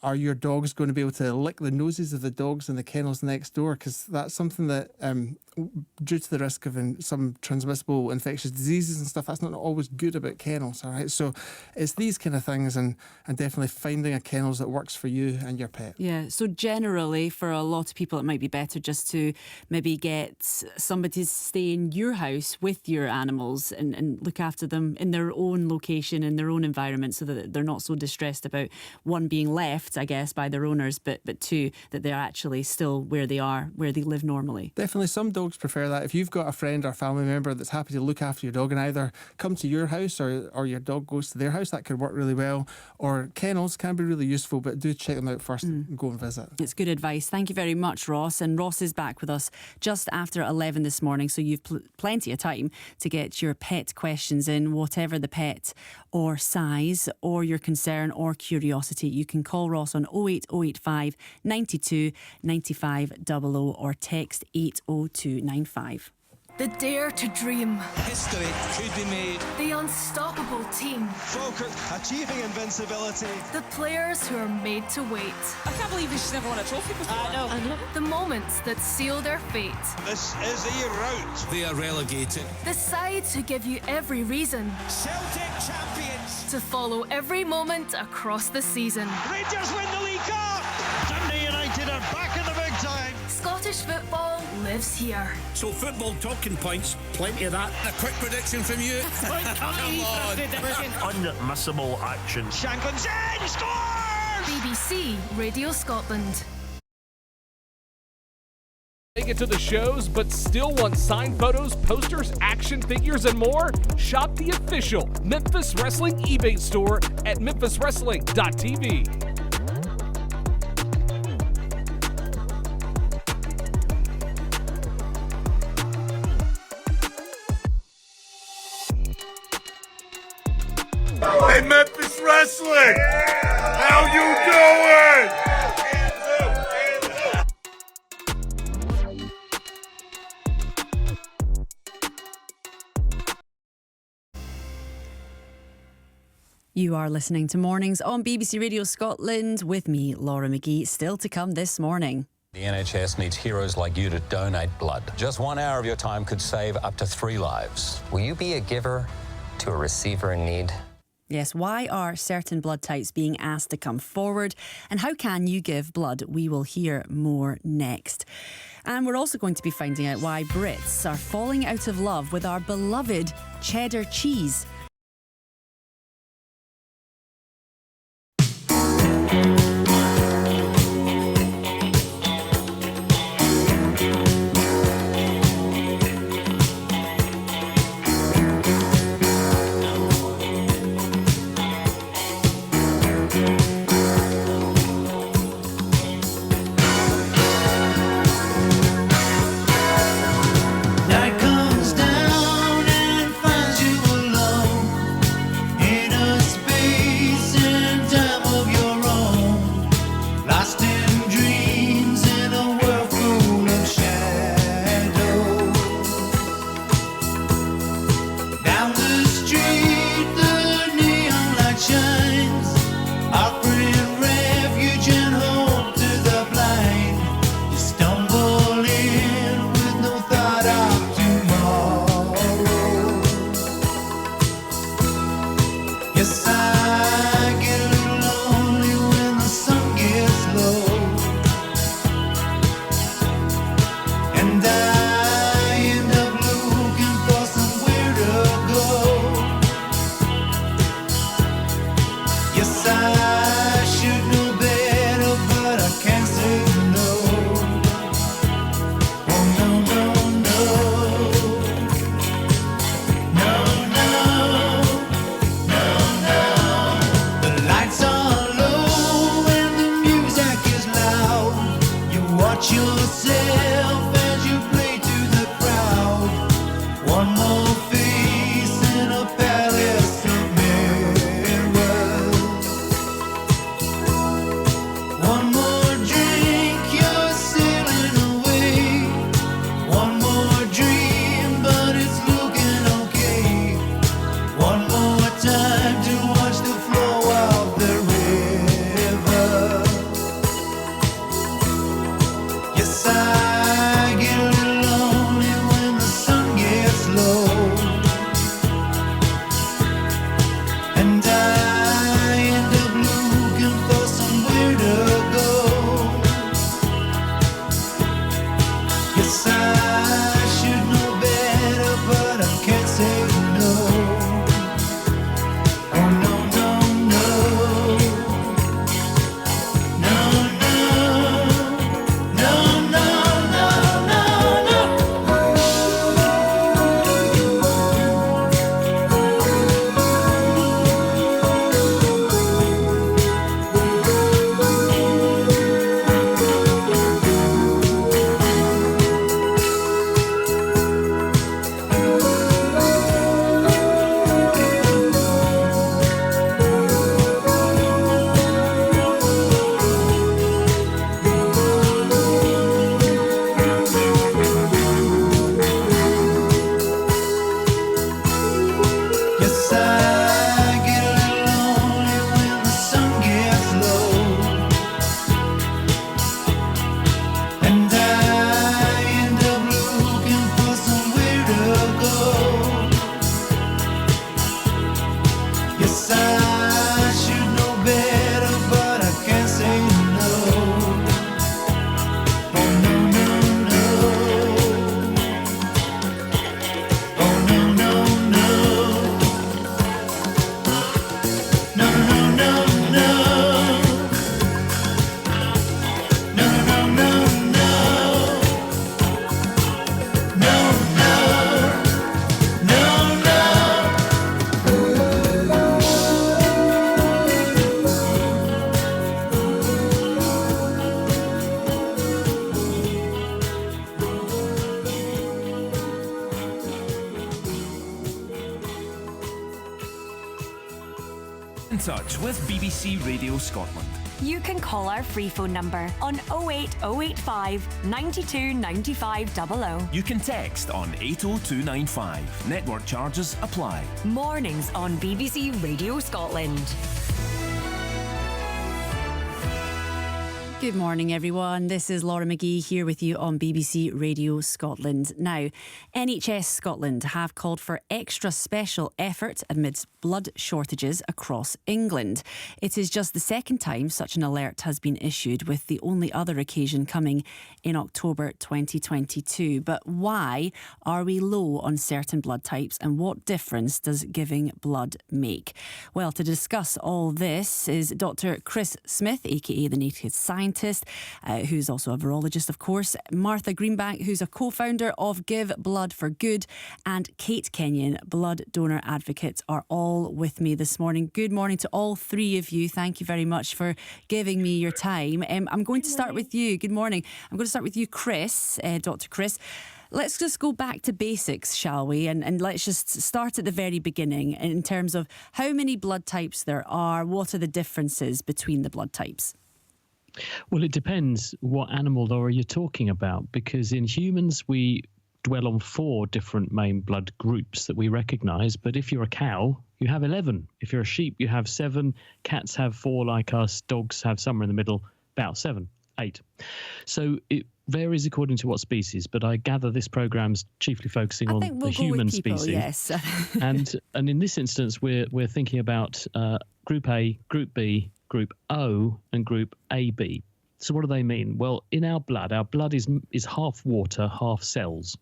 S13: Are your dogs going to be able to lick the noses of the dogs in the kennels next door? Because that's something that, due to the risk of some transmissible infectious diseases and stuff, that's not always good about kennels, all right? So it's these kind of things, and definitely finding a kennels that works for you and your pet.
S1: Yeah, so generally for a lot of people it might be better just to maybe get somebody to stay in your house with your animals and look after them in their own location, in their own environment, so that they're not so distressed about, one, being left, I guess, by their owners, but two, that they're actually still where they are, where they live normally.
S13: Definitely some dogs prefer that. If you've got a friend or family member that's happy to look after your dog and either come to your house or your dog goes to their house, that could work really well. Or kennels can be really useful, but do check them out first and go and visit.
S1: It's good advice. Thank you very much, Ross. And Ross is back with us just after 11 this morning, so you've plenty of time to get your pet questions in, whatever the pet or size or your concern or curiosity. You can call Ross on 08085 92 95 00 or text 80295.
S14: The dare to dream.
S15: History could be made.
S14: The unstoppable team.
S15: Falkirk achieving invincibility.
S14: The players who are made to wait.
S15: I can't believe this never won a trophy before.
S14: I know. The moments that seal their fate.
S15: This is a rout. They are relegated.
S14: The sides who give you every reason.
S15: Celtic champions.
S14: To follow every moment across the season.
S15: Rangers win the League Cup. Dundee United are back in the big time.
S14: Scottish football lives here.
S15: So football talking points, plenty of that. A quick prediction from you. Come on. Unmissable action. Shanklin's in, scores!
S14: BBC Radio Scotland.
S16: Make it to the shows, but still want signed photos, posters, action figures, and more? Shop the official Memphis Wrestling eBay store at memphiswrestling.tv.
S17: Hey, Memphis Wrestling! How you doing?
S1: You are listening to Mornings on BBC Radio Scotland with me, Laura McGee. Still to come this morning.
S8: The NHS needs heroes like you to donate blood. Just 1 hour of your time could save up to 3 lives.
S9: Will you be a giver to a receiver in need?
S1: Yes, why are certain blood types being asked to come forward? And how can you give blood? We will hear more next. And we're also going to be finding out why Brits are falling out of love with our beloved cheddar cheese.
S12: Night comes down and finds you alone. And I end up looking for somewhere to go. Yes, I should know better, but I can't say no. Oh no, no, no. No, no. No, no. The lights are low and the music is loud. You watch yourself as you play to the crowd. One more face in a palace of mirrors. One more drink, you're sailing away. One more dream, but it's looking okay. One more time to watch the flow of the river. Yes, I get a little lonely when the sun gets low. And I end up looking for somewhere to go. Yes, I should know better, but I can't say no. Oh no, no, no. No, no. No, no, no, no, no. Yes, I get a little lonely when the sun gets low. And I end up looking for somewhere to go. Yes, I should know better, but I can't say no. Oh no, no, no. Oh no, no, no. No, no, no, no. No, no, no, no. No, no. No, no.
S5: In touch with BBC Radio Scotland.
S6: You can call our free phone number on 08085 92 95 00.
S5: You can text on 80295. Network charges apply.
S6: Mornings on BBC Radio Scotland.
S1: Good morning, everyone. This is Laura McGee here with you on BBC Radio Scotland. Now, NHS Scotland have called for extra special effort amidst blood shortages across England. It is just the second time such an alert has been issued, with the only other occasion coming in October 2022. But why are we low on certain blood types, and what difference does giving blood make? Well, to discuss all this is Dr. Chris Smith, aka the Naked Scientist, who's also a virologist, of course, Martha Greenbank, who's a co-founder of Give Blood for Good, and Kate Kenyon, blood donor advocate, are all with me this morning. Good morning to all three of you. Thank you very much for giving me your time. I'm going to start with you. Good morning. I'm going to start with you, Chris, Dr. Chris. Let's just go back to basics, shall we? And let's just start at the very beginning in terms of how many blood types there are. What are the differences between the blood types?
S2: Well, it depends what animal Laura you're talking about, because in humans we dwell on 4 different main blood groups that we recognise. But if you're a cow, you have 11. If you're a sheep, you have 7. Cats have 4 like us. Dogs have somewhere in the middle, about 7, 8. So it varies according to what species, but I gather this programme's chiefly focusing on the human species.
S1: Yes.
S2: and in this instance, we're thinking about Group A, Group B, Group O and Group AB. So what do they mean? Well, in our blood is half water, half cells.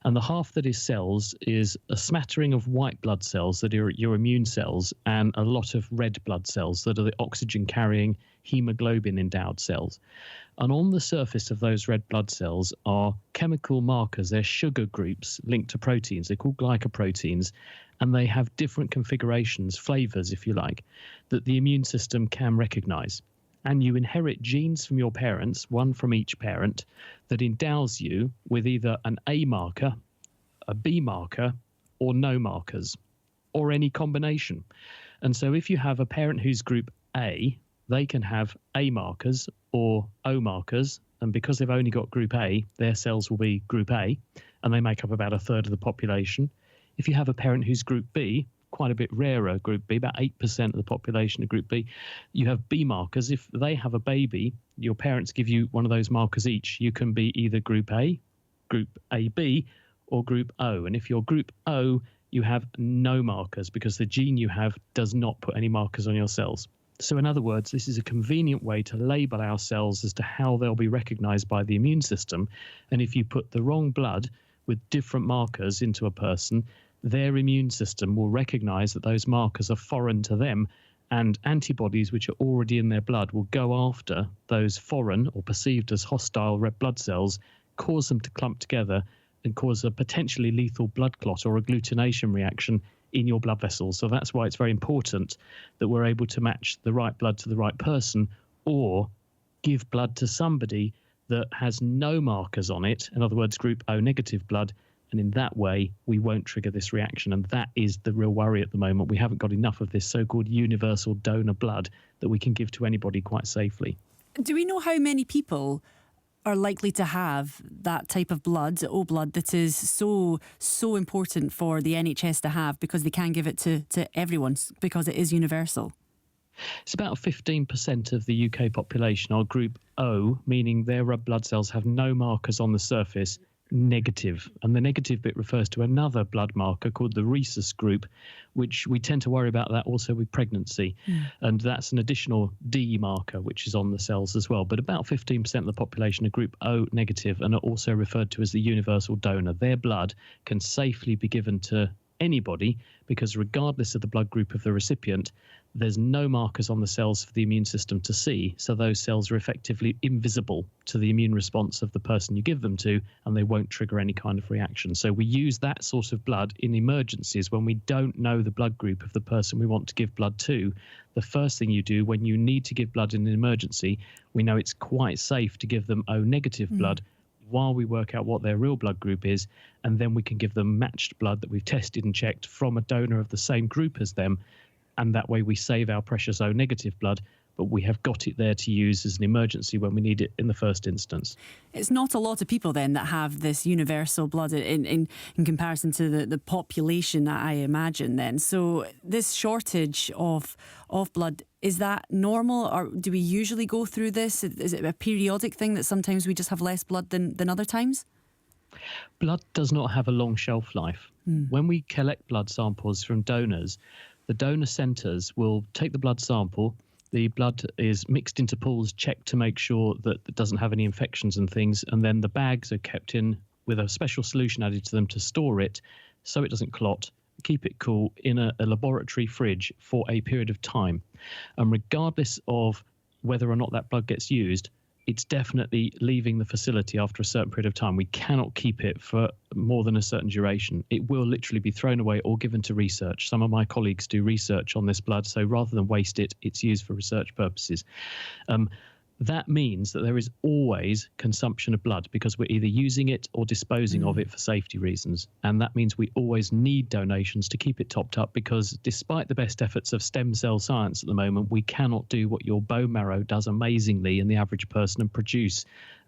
S2: And the half that is cells is a smattering of white blood cells that are your immune cells and a lot of red blood cells that are the oxygen-carrying hemoglobin-endowed cells. And on the surface of those red blood cells are chemical markers. They're sugar groups linked to proteins. They're called glycoproteins, and they have different configurations, flavors, if you like, that the immune system can recognize. And you inherit genes from your parents, one from each parent, that endows you with either an A marker, a B marker, or no markers, or any combination. And so if you have a parent who's group A, they can have A markers or O markers, and because they've only got group A, their cells will be group A, and they make up about a third of the population. If you have a parent who's group B, quite a bit rarer group B, about 8% of the population of group B, you have B markers. If they have a baby, your parents give you one of those markers each. You can be either group A, group AB, or group O. And if you're group O, you have no markers because the gene you have does not put any markers on your cells. So in other words, this is a convenient way to label our cells as to how they'll be recognized by the immune system. And if you put the wrong blood with different markers into a person, their immune system will recognize that those markers are foreign to them, and antibodies which are already in their blood will go after those foreign or perceived as hostile red blood cells, cause them to clump together and cause a potentially lethal blood clot or agglutination reaction in your blood vessels. So that's why it's very important that we're able to match the right blood to the right person, or give blood to somebody that has no markers on it, in other words, group O negative blood, and in that way we won't trigger this reaction. And that is the real worry at the moment. We haven't got enough of this so-called universal donor blood that we can give to anybody quite safely.
S1: Do we know how many people are likely to have that type of blood, O blood, that is so important for the NHS to have, because they can give it to everyone because it is universal?
S2: It's about 15% of the UK population are group O, meaning their red blood cells have no markers on the surface, negative. And the negative bit refers to another blood marker called the rhesus group, which we tend to worry about that also with pregnancy. And that's an additional D marker which is on the cells as well. But about 15% of the population are group O negative and are also referred to as the universal donor. Their blood can safely be given to anybody because regardless of the blood group of the recipient, there's no markers on the cells for the immune system to see, so those cells are effectively invisible to the immune response of the person you give them to, and they won't trigger any kind of reaction. So we use that sort of blood in emergencies when we don't know the blood group of the person we want to give blood to. The first thing you do when you need to give blood in an emergency, we know it's quite safe to give them O negative blood while we work out what their real blood group is, and then we can give them matched blood that we've tested and checked from a donor of the same group as them. And that way we save our precious O negative blood, but we have got it there to use as an emergency when we need it in the first instance.
S1: It's not a lot of people then that have this universal blood in comparison to the population, I imagine then. So this shortage of blood, is that normal, or do we usually go through this? Is it a periodic thing that sometimes we just have less blood than other times?
S2: Blood does not have a long shelf life. When we collect blood samples from donors, the donor centres will take the blood sample. The blood is mixed into pools, checked to make sure that it doesn't have any infections and things, and then the bags are kept in with a special solution added to them to store it so it doesn't clot, keep it cool in a laboratory fridge for a period of time. And regardless of whether or not that blood gets used, it's definitely leaving the facility after a certain period of time. We cannot keep it for more than a certain duration. It will literally be thrown away or given to research. Some of my colleagues do research on this blood, so rather than waste it, it's used for research purposes. That means that there is always consumption of blood because we're either using it or disposing of it for safety reasons. And that means we always need donations to keep it topped up, because despite the best efforts of stem cell science at the moment, we cannot do what your bone marrow does amazingly in the average person and produce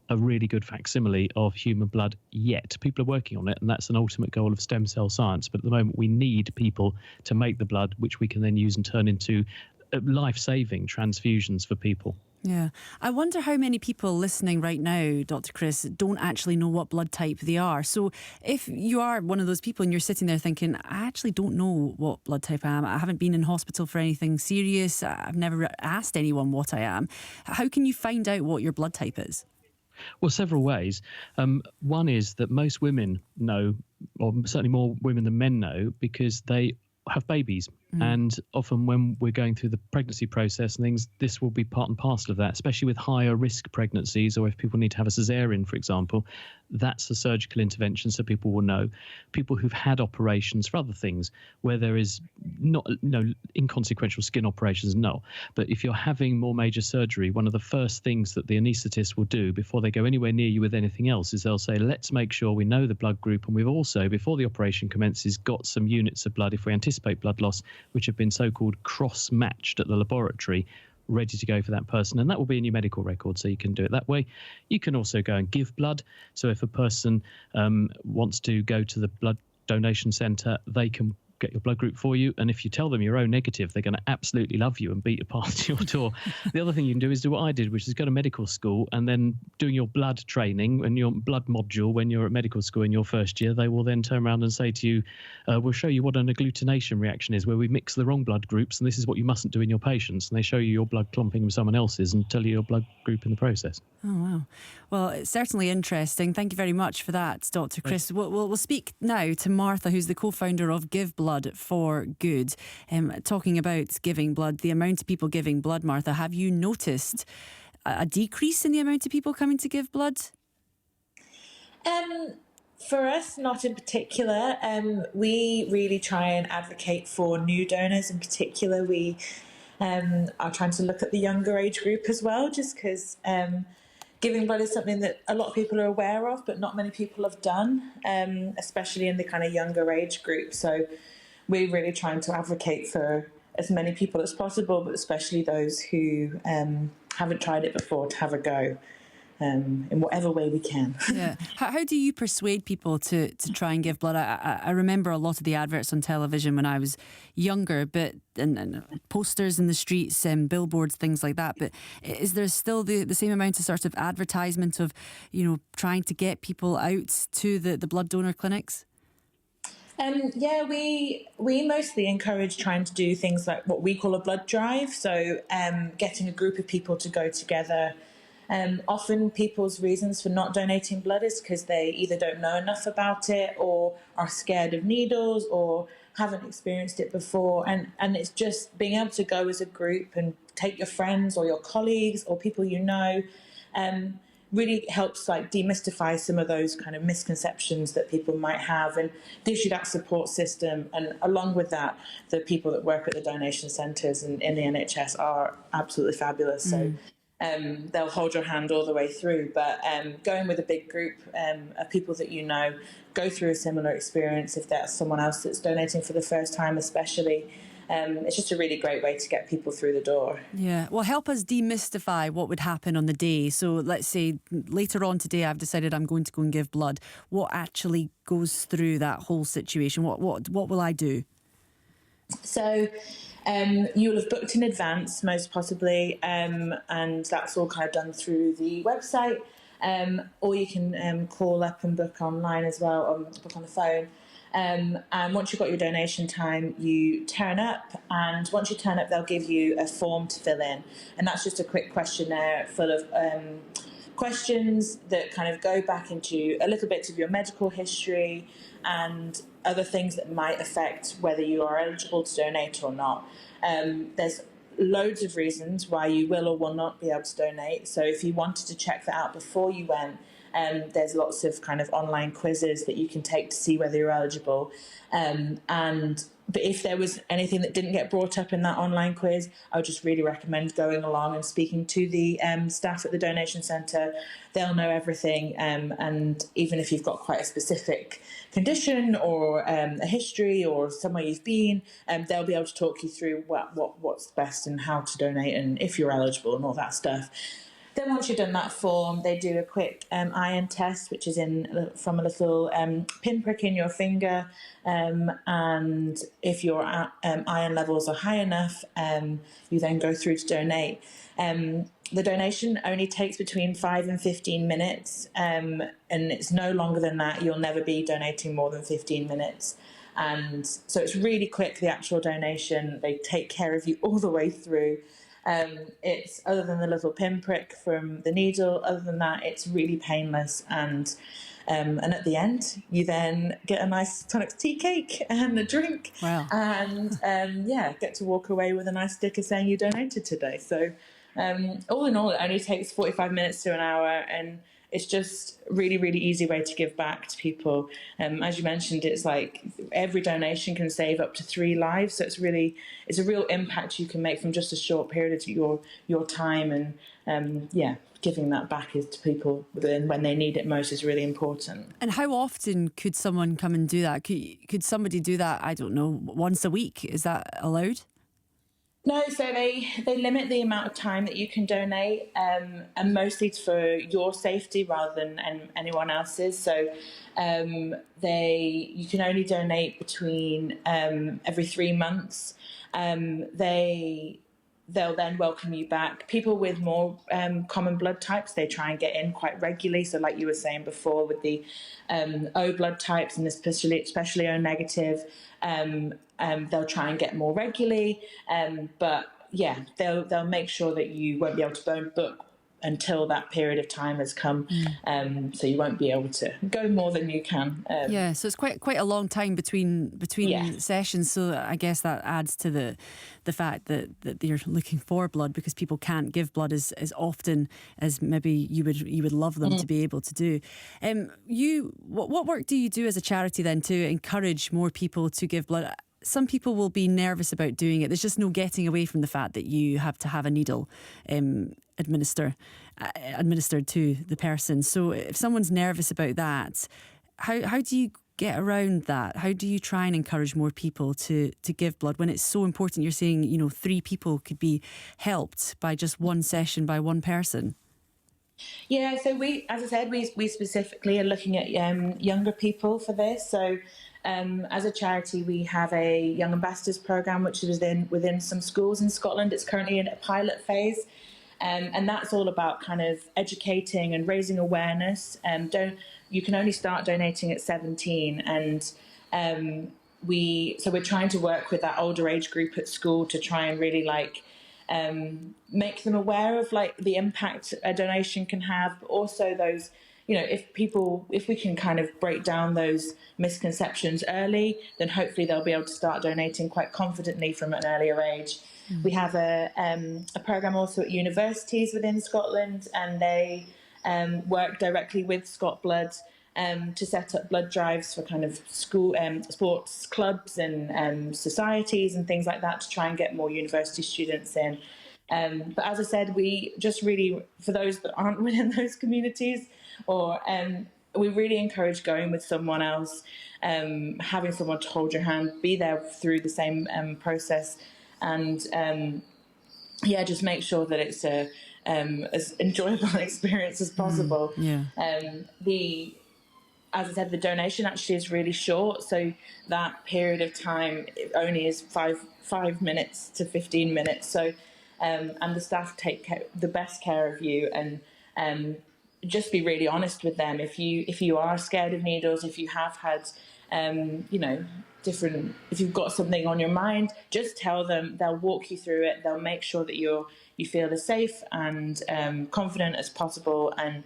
S2: a really good facsimile of human blood yet. People are working on it, and that's an ultimate goal of stem cell science. But at the moment, we need people to make the blood, which we can then use and turn into life-saving transfusions for people.
S1: Yeah. I wonder how many people listening right now, Dr. Chris, don't actually know what blood type they are. So if you are one of those people and you're sitting there thinking, I actually don't know what blood type I am, I haven't been in hospital for anything serious, I've never asked anyone what I am, how can you find out what your blood type is?
S2: Well, several ways. One is that most women know, or certainly more women than men know, because they have babies. And often when we're going through the pregnancy process and things, this will be part and parcel of that, especially with higher risk pregnancies, or if people need to have a cesarean, for example. That's a surgical intervention, so people will know. People who've had operations for other things where there is not inconsequential skin operations, no. But if you're having more major surgery, one of the first things that the anaesthetist will do before they go anywhere near you with anything else is they'll say, let's make sure we know the blood group, and we've also, before the operation commences, got some units of blood, if we anticipate blood loss, which have been so-called cross-matched at the laboratory, ready to go for that person. And that will be in your medical record, so you can do it that way. You can also go and give blood. So if a person wants to go to the blood donation centre, they can get your blood group for you. And if you tell them you're O negative, they're going to absolutely love you and beat you past your door. The other thing you can do is do what I did, which is go to medical school and then doing your blood training and your blood module when you're at medical school in your first year. They will then turn around and say to you, we'll show you what an agglutination reaction is, where we mix the wrong blood groups, and this is what you mustn't do in your patients. And they show you your blood clumping with someone else's and tell you your blood group in the process.
S1: Oh, wow. Well, it's certainly interesting. Thank you very much for that, Dr. Chris. We'll speak now to Martha, who's the co-founder of Give Blood for Good. Talking about giving blood, the amount of people giving blood, Martha, have you noticed a decrease in the amount of people coming to give blood?
S18: For us, not in particular. We really try and advocate for new donors in particular. We are trying to look at the younger age group as well, just because giving blood is something that a lot of people are aware of, but not many people have done, especially in the kind of younger age group. So we're really trying to advocate for as many people as possible, but especially those who haven't tried it before, to have a go in whatever way we can.
S1: Yeah. How do you persuade people to try and give blood? I remember a lot of the adverts on television when I was younger, but and posters in the streets and billboards, things like that. But is there still the same amount of sort of advertisement of, trying to get people out to the blood donor clinics?
S18: Yeah, we mostly encourage trying to do things like what we call a blood drive. So getting a group of people to go together. Often people's reasons for not donating blood is because they either don't know enough about it or are scared of needles or haven't experienced it before. And it's just being able to go as a group and take your friends or your colleagues or people you know, really helps like demystify some of those kind of misconceptions that people might have and gives you that support system. And along with that, the people that work at the donation centres and in the NHS are absolutely fabulous. So they'll hold your hand all the way through. But going with a big group of people that you know, go through a similar experience, if that's someone else that's donating for the first time especially, it's just a really great way to get people through the door.
S1: Yeah, well, help us demystify what would happen on the day. So let's say later on today I've decided I'm going to go and give blood. What actually goes through that whole situation? What will I do?
S18: So you'll have booked in advance, most possibly, and that's all kind of done through the website. Or you can call up and book online as well, or book on the phone. And once you've got your donation time, you turn up, and once you turn up, they'll give you a form to fill in. And that's just a quick questionnaire full of questions that kind of go back into a little bit of your medical history and other things that might affect whether you are eligible to donate or not. There's loads of reasons why you will or will not be able to donate. So if you wanted to check that out before you went, there's lots of kind of online quizzes that you can take to see whether you're eligible. But if there was anything that didn't get brought up in that online quiz, I would just really recommend going along and speaking to the staff at the donation centre. They'll know everything. And even if you've got quite a specific condition or a history or somewhere you've been, they'll be able to talk you through what's best and how to donate and if you're eligible and all that stuff. Then once you've done that form, they do a quick iron test, which is from a little pinprick in your finger. And if your iron levels are high enough, you then go through to donate. The donation only takes between 5 and 15 minutes, and it's no longer than that. You'll never be donating more than 15 minutes. And so it's really quick, the actual donation. They take care of you all the way through. It's, other than the little pinprick from the needle, other than that, it's really painless. And at the end, you then get a nice tonic tea cake and a drink.
S1: Wow.
S18: And get to walk away with a nice sticker saying you donated today. So all in all, it only takes 45 minutes to an hour, and it's just really, really easy way to give back to people. As you mentioned, it's like every donation can save up to 3 lives. So it's a real impact you can make from just a short period of your time. And giving that back is to people when they need it most is really important.
S1: And how often could someone come and do that? Could somebody do that, I don't know, once a week? Is that allowed?
S18: No, so they limit the amount of time that you can donate, and mostly it's for your safety rather than anyone else's. So you can only donate between every 3 months. They'll then welcome you back. People with more common blood types, they try and get in quite regularly. So like you were saying before with the O blood types, and especially O negative, they'll try and get more regularly. But yeah, they'll make sure that you won't be able to book until that period of time has come. So you won't be able to go more than you can.
S1: So it's quite a long time between sessions. So I guess that adds to the fact that you're looking for blood, because people can't give blood as often as maybe you would love them to be able to do. What work do you do as a charity then to encourage more people to give blood? Some people will be nervous about doing it. There's just no getting away from the fact that you have to have a needle administered to the person. So if someone's nervous about that, how do you get around that? How do you try and encourage more people to give blood when it's so important? You're saying, 3 people could be helped by just one session by one person.
S18: Yeah, so as I said, we specifically are looking at younger people for this. So as a charity, we have a Young Ambassadors programme, which is within some schools in Scotland. It's currently in a pilot phase. And that's all about kind of educating and raising awareness. You can only start donating at 17, and we're trying to work with that older age group at school to try and really make them aware of the impact a donation can have, but also those, if we can kind of break down those misconceptions early, then hopefully they'll be able to start donating quite confidently from an earlier age. We have a programme also at universities within Scotland, and they work directly with Scott Blood to set up blood drives for kind of school sports clubs and societies and things like that to try and get more university students in. But as I said, we just really, for those that aren't within those communities, we really encourage going with someone else, having someone to hold your hand, be there through the same process. And just make sure that it's as enjoyable an experience as possible. As I said, the donation actually is really short, so that period of time only is 5 minutes to 15 minutes. So, and the staff take the best care of you, and just be really honest with them. If you are scared of needles, if you have had, if you've got something on your mind, just tell them. They'll walk you through it. They'll make sure that you feel as safe and confident as possible. And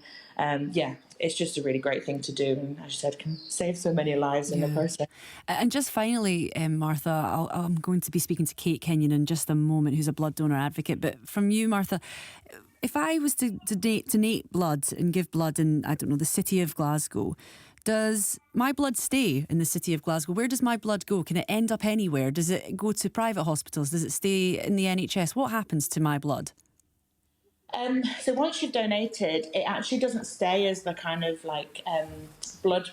S18: it's just a really great thing to do. And as you said, can save so many lives in the process.
S1: And just finally, Martha, I'm going to be speaking to Kate Kenyon in just a moment, who's a blood donor advocate. But from you, Martha, if I was to donate blood and give blood in, I don't know, the city of Glasgow, does my blood stay in the city of Glasgow? Where does my blood go? Can it end up anywhere? Does it go to private hospitals? Does it stay in the NHS? What happens to my blood?
S18: So once you've donated, it actually doesn't stay as the kind of blood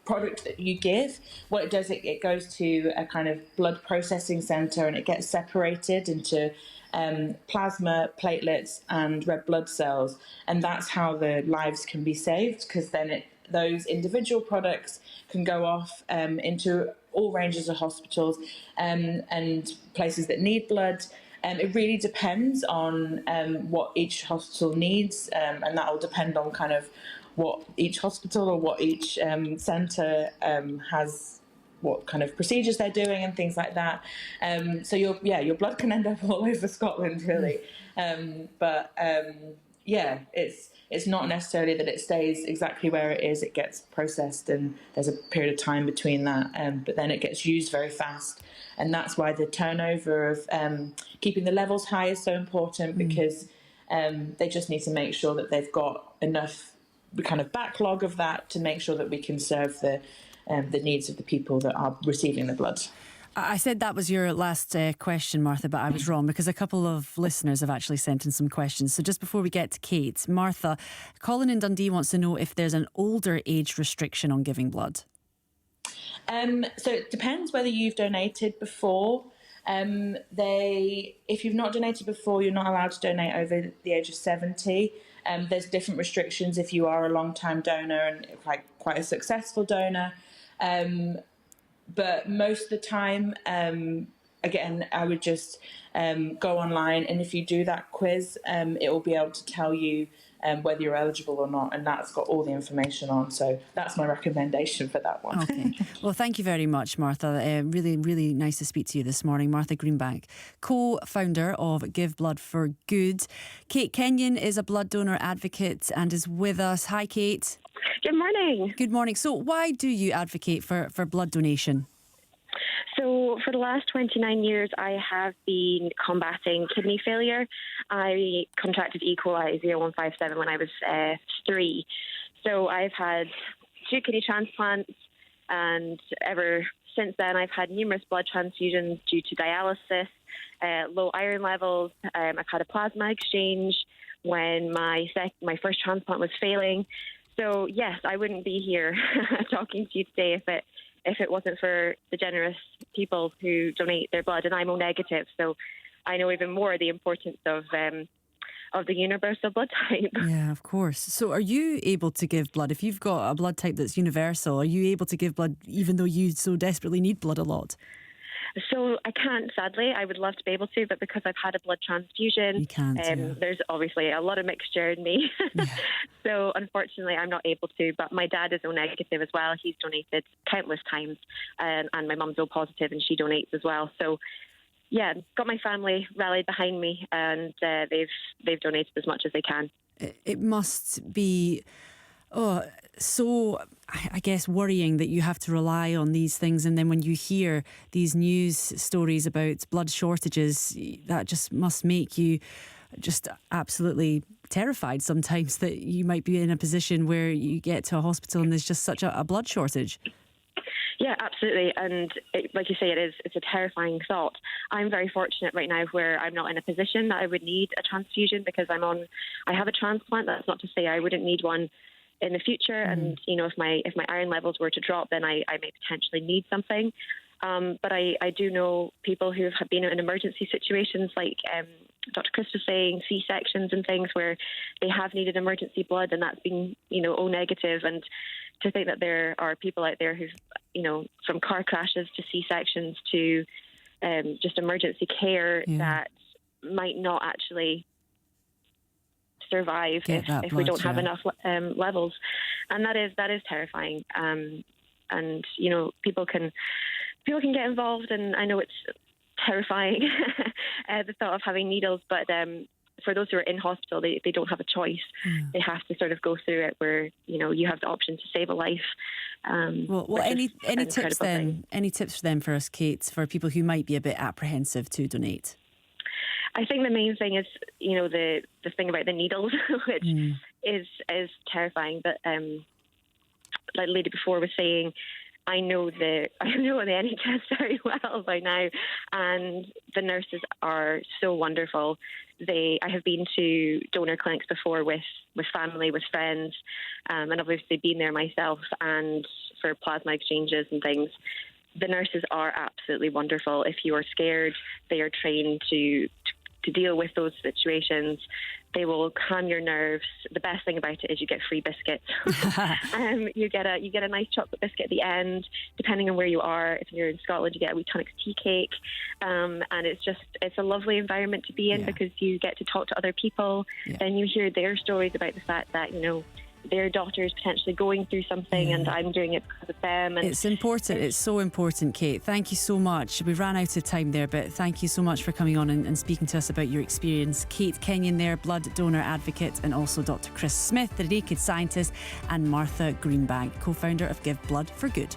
S18: product that you give. What it does, it goes to a kind of blood processing centre, and it gets separated into plasma, platelets, and red blood cells. And that's how the lives can be saved, because then those individual products can go off into all ranges of hospitals and places that need blood. It really depends on what each hospital needs, and that will depend on kind of what each hospital or what each centre has, what kind of procedures they're doing and things like that. So your blood can end up all over Scotland, really. It's not necessarily that it stays exactly where it is. It gets processed and there's a period of time between that, but then it gets used very fast. And that's why the turnover of keeping the levels high is so important, because they just need to make sure that they've got enough kind of backlog of that to make sure that we can serve the needs of the people that are receiving the blood.
S1: I said that was your last question, Martha, but I was wrong, because a couple of listeners have actually sent in some questions. So just before we get to Kate, Martha, Colin in Dundee wants to know if there's an older age restriction on giving blood.
S18: So it depends whether you've donated before. If you've not donated before, you're not allowed to donate over the age of 70. There's different restrictions if you are a long-time donor and quite a successful donor. But most of the time, again, I would just go online, and if you do that quiz, it will be able to tell you whether you're eligible or not, and that's got all the information on. So that's my recommendation for that one.
S1: Okay. Well, thank you very much, Martha. Really, really nice to speak to you this morning. Martha Greenbank, co-founder of Give Blood for Good. Kate Kenyon is a blood donor advocate and is with us. Hi, Kate.
S4: Good morning.
S1: Good morning. So why do you advocate for blood donation?
S4: So for the last 29 years, I have been combating kidney failure. I contracted E. coli 0157 when I was 3. So I've had 2 kidney transplants, and ever since then I've had numerous blood transfusions due to dialysis, low iron levels. I've had a plasma exchange when my first transplant was failing. So yes, I wouldn't be here talking to you today if it wasn't for the generous people who donate their blood, and I'm O negative, so I know even more the importance of the universal blood type.
S1: Yeah, of course. So are you able to give blood? If you've got a blood type that's universal, are you able to give blood even though you so desperately need blood a lot?
S4: So I can't, sadly. I would love to be able to, but because I've had a blood transfusion,
S1: you can't,
S4: there's obviously a lot of mixture in me. So unfortunately, I'm not able to. But my dad is O negative as well. He's donated countless times, and my mum's O positive, and she donates as well. So yeah, got my family rallied behind me, and they've donated as much as they can.
S1: It must be so, I guess, worrying that you have to rely on these things, and then when you hear these news stories about blood shortages, that just must make you just absolutely terrified sometimes, that you might be in a position where you get to a hospital and there's just such a blood shortage.
S4: Yeah, absolutely. And like you say, it's a terrifying thought. I'm very fortunate right now where I'm not in a position that I would need a transfusion, because I have a transplant. That's not to say I wouldn't need one in the future. And, you know, if my iron levels were to drop, then I may potentially need something. But I do know people who have been in emergency situations, like Dr. Chris was saying, C-sections and things, where they have needed emergency blood, and that's been, you know, O negative. And to think that there are people out there who've, you know, from car crashes to C-sections to just emergency care that might not actually survive if we don't have enough levels, and that is terrifying. And you know, people can get involved, and I know it's terrifying the thought of having needles, but for those who are in hospital, they don't have a choice. They have to sort of go through it, where, you know, you have the option to save a life.
S1: Well, any tips then? Any tips for us, Kate, for people who might be a bit apprehensive to donate?
S4: I think the main thing is, you know, the thing about the needles, which is terrifying. But like the lady before was saying, I know the NHS very well by now, and the nurses are so wonderful. I have been to donor clinics before with family, with friends, and obviously been there myself, and for plasma exchanges and things. The nurses are absolutely wonderful. If you are scared, they are trained to to deal with those situations. They will calm your nerves. The best thing about it is you get free biscuits. You get a nice chocolate biscuit at the end. Depending on where you are, if you're in Scotland, you get a wee tonic tea cake, and it's a lovely environment to be in because you get to talk to other people. Then you hear their stories about the fact that their daughter is potentially going through something, and I'm doing it because of them. And
S1: it's important. It's so important, Kate. Thank you so much. We ran out of time there, but thank you so much for coming on and speaking to us about your experience. Kate Kenyon there, blood donor advocate, and also Dr. Chris Smith, the naked scientist, and Martha Greenbank, co-founder of Give Blood for Good.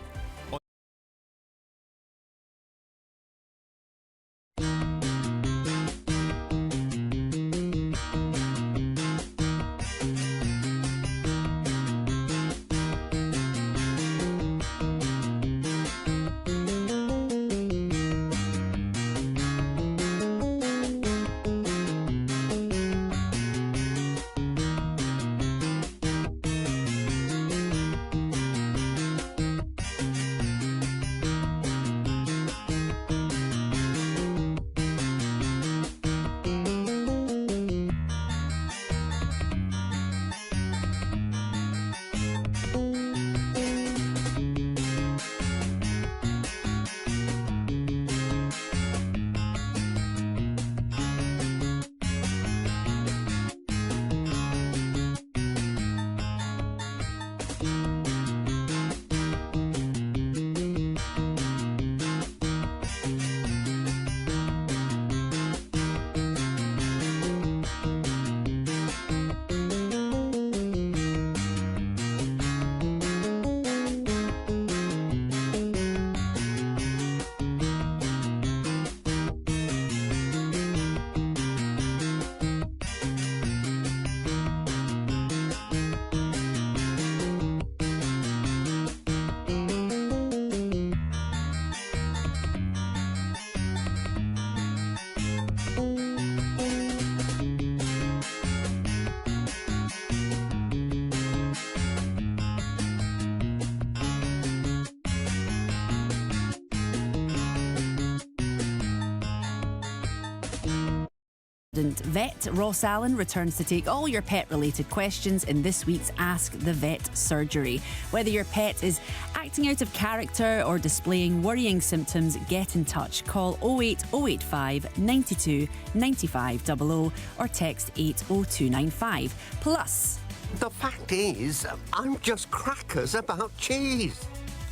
S1: Vet Ross Allen returns to take all your pet-related questions in this week's Ask the Vet Surgery. Whether your pet is acting out of character or displaying worrying symptoms, get in touch. Call 08085 92 95 00 or text 80295. Plus,
S19: the fact is, I'm just crackers about cheese.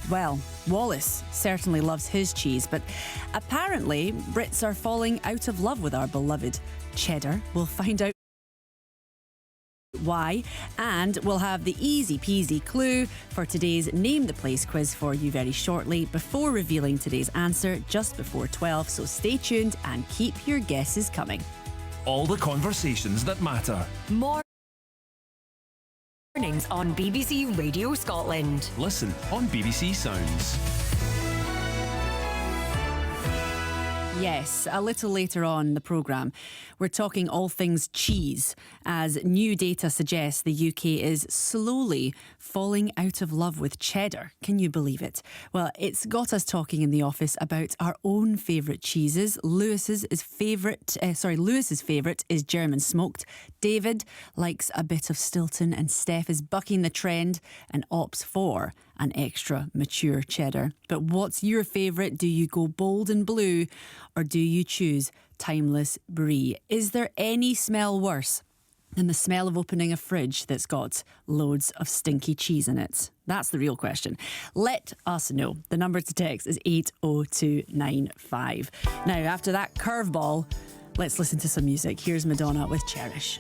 S1: Well, Wallace certainly loves his cheese, but apparently Brits are falling out of love with our beloved cheddar. We'll find out why, and we'll have the easy peasy clue for today's Name the Place quiz for you very shortly, before revealing today's answer just before 12, so stay tuned and keep your guesses coming.
S5: All the conversations that matter.
S6: More mornings on BBC Radio Scotland.
S5: Listen on BBC Sounds.
S1: Yes, a little later on the programme, we're talking all things cheese, as new data suggests the UK is slowly falling out of love with cheddar. Can you believe it? Well, it's got us talking in the office about our own favourite cheeses. Lewis's favourite is German smoked. David likes a bit of Stilton, and Steph is bucking the trend and opts for an extra mature cheddar. But what's your favourite? Do you go bold and blue, or do you choose timeless brie? Is there any smell worse than the smell of opening a fridge that's got loads of stinky cheese in it? That's the real question. Let us know. The number to text is 80295. Now, after that curveball, let's listen to some music. Here's Madonna with Cherish.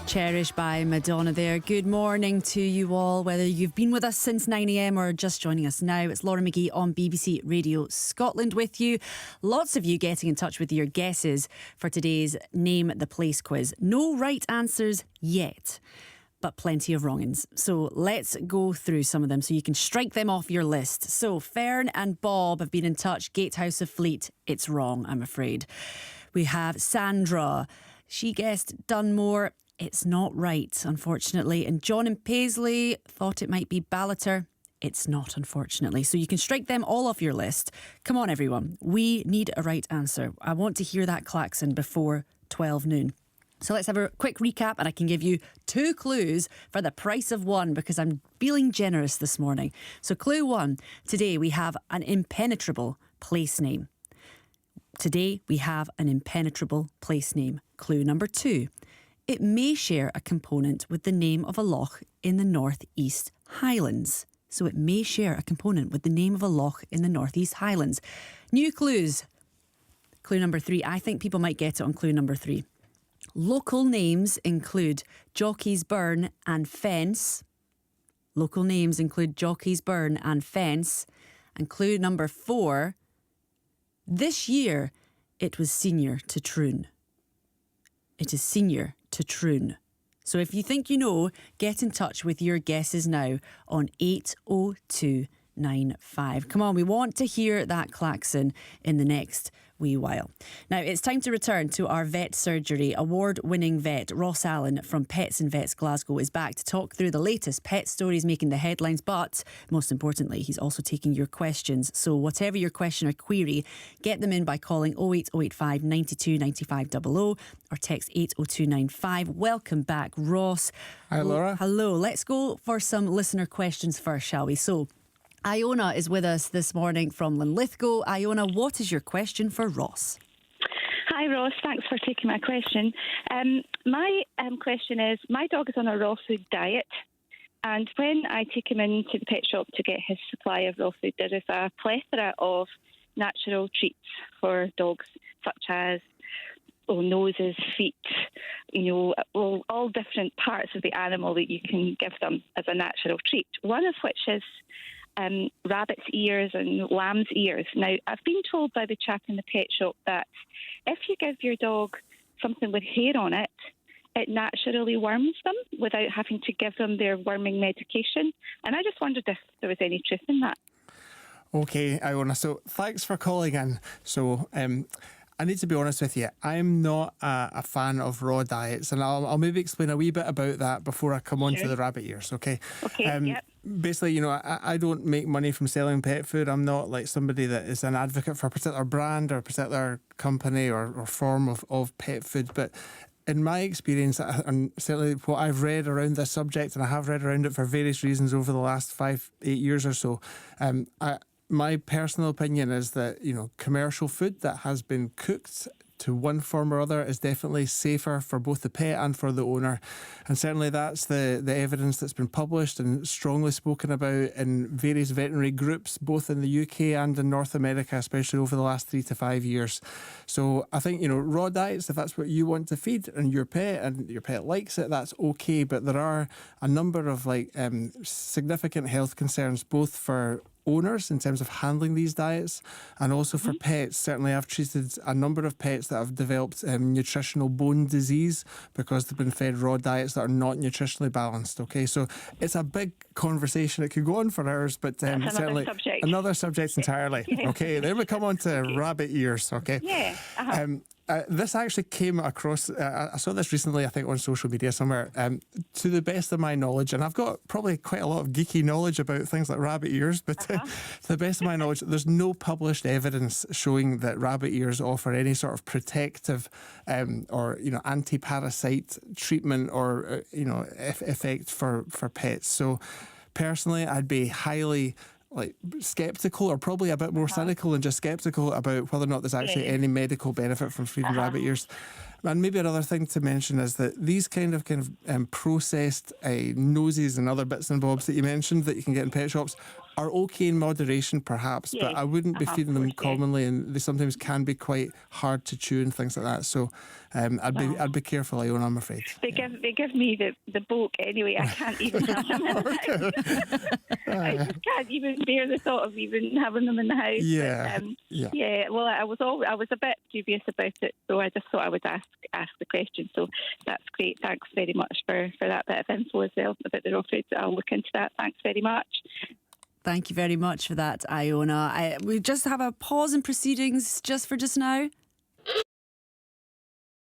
S1: Cherish by Madonna there. Good morning to you all, whether you've been with us since 9 a.m. or just joining us now. It's Laura McGee on BBC Radio Scotland with you. Lots of you getting in touch with your guesses for today's Name the Place quiz. No right answers yet, but plenty of wrong-uns. So let's go through some of them so you can strike them off your list. So Fern and Bob have been in touch. Gatehouse of Fleet. It's wrong, I'm afraid. We have Sandra. She guessed Dunmore. It's not right, unfortunately. And John and Paisley thought it might be Ballater. It's not, unfortunately. So you can strike them all off your list. Come on, everyone. We need a right answer. I want to hear that klaxon before 12 noon. So let's have a quick recap, and I can give you 2 clues for the price of 1 because I'm feeling generous this morning. So clue 1, today we have an impenetrable place name. Today we have an impenetrable place name. Clue number 2. It may share a component with the name of a loch in the North East Highlands. So it may share a component with the name of a loch in the North East Highlands. New clues. Clue number 3. I think people might get it on clue number 3. Local names include Jockey's Burn and Fence. Local names include Jockey's Burn and Fence. And clue number 4. This year, it was senior to Troon. It is senior to Troon. So if you think you know, get in touch with your guesses now on 80295. Come on, we want to hear that klaxon in the next wee while. Now, it's time to return to our vet surgery. Award-winning vet Ross Allen from Pets and Vets Glasgow is back to talk through the latest pet stories making the headlines, but most importantly, he's also taking your questions. So whatever your question or query, get them in by calling 08085 92 95 00 or text 80295. Welcome back, Ross.
S13: Hi, Laura.
S1: Hello. Let's go for some listener questions first, shall we? So Iona is with us this morning from Linlithgow. Iona, what is your question for Ross?
S20: Hi, Ross. Thanks for taking my question. My question is, my dog is on a raw food diet, and when I take him into the pet shop to get his supply of raw food, there is a plethora of natural treats for dogs, such as noses, feet, all different parts of the animal that you can give them as a natural treat. One of which is rabbit's ears and lamb's ears. Now, I've been told by the chap in the pet shop that if you give your dog something with hair on it, it naturally worms them without having to give them their worming medication. And I just wondered if there was any truth in that.
S13: Okay, Iona, so thanks for calling in. So I need to be honest with you, I'm not a fan of raw diets, and I'll maybe explain a wee bit about that before I come on to the rabbit ears, okay?
S20: Okay, yep.
S13: Basically, I don't make money from selling pet food. I'm not like somebody that is an advocate for a particular brand or a particular company or form of pet food, but in my experience, and certainly what I've read around this subject, and I have read around it for various reasons over the last 5-8 years or so, my personal opinion is that, commercial food that has been cooked to one form or other is definitely safer for both the pet and for the owner. And certainly that's the evidence that's been published and strongly spoken about in various veterinary groups, both in the UK and in North America, especially over the last 3 to 5 years. So I think, raw diets, if that's what you want to feed and your pet likes it, that's okay. But there are a number of significant health concerns, both for owners in terms of handling these diets and also for pets. Certainly I've treated a number of pets that have developed nutritional bone disease because they've been fed raw diets that are not nutritionally balanced. Okay, so it's a big conversation. It could go on for hours, but certainly another subject entirely.
S20: Yeah.
S13: Okay, then we come on to rabbit ears. Okay.
S20: Yeah.
S13: This actually came across, I saw this recently, I think on social media somewhere, to the best of my knowledge, and I've got probably quite a lot of geeky knowledge about things like rabbit ears, but to the best of my knowledge, there's no published evidence showing that rabbit ears offer any sort of protective or anti-parasite treatment or effect for pets. So personally, I'd be highly skeptical, or probably a bit more cynical than just skeptical about whether or not there's actually any medical benefit from feeding rabbit ears. And maybe another thing to mention is that these kind of processed noses and other bits and bobs that you mentioned that you can get in pet shops are okay in moderation, perhaps, but I wouldn't be feeding them commonly, and they sometimes can be quite hard to chew and things like that. So I'd be careful, Iona, I'm afraid.
S20: They give me the bulk anyway. I can't even have them in the house. I just can't even bear the thought of even having them in the house.
S13: Yeah.
S20: But, well, I was a bit dubious about it, so I just thought I would ask the question. So that's great. Thanks very much for that bit of info as well about the raw foods. I'll look into that. Thanks very much.
S1: Thank you very much for that, Iona. We just have a pause in proceedings just for just now.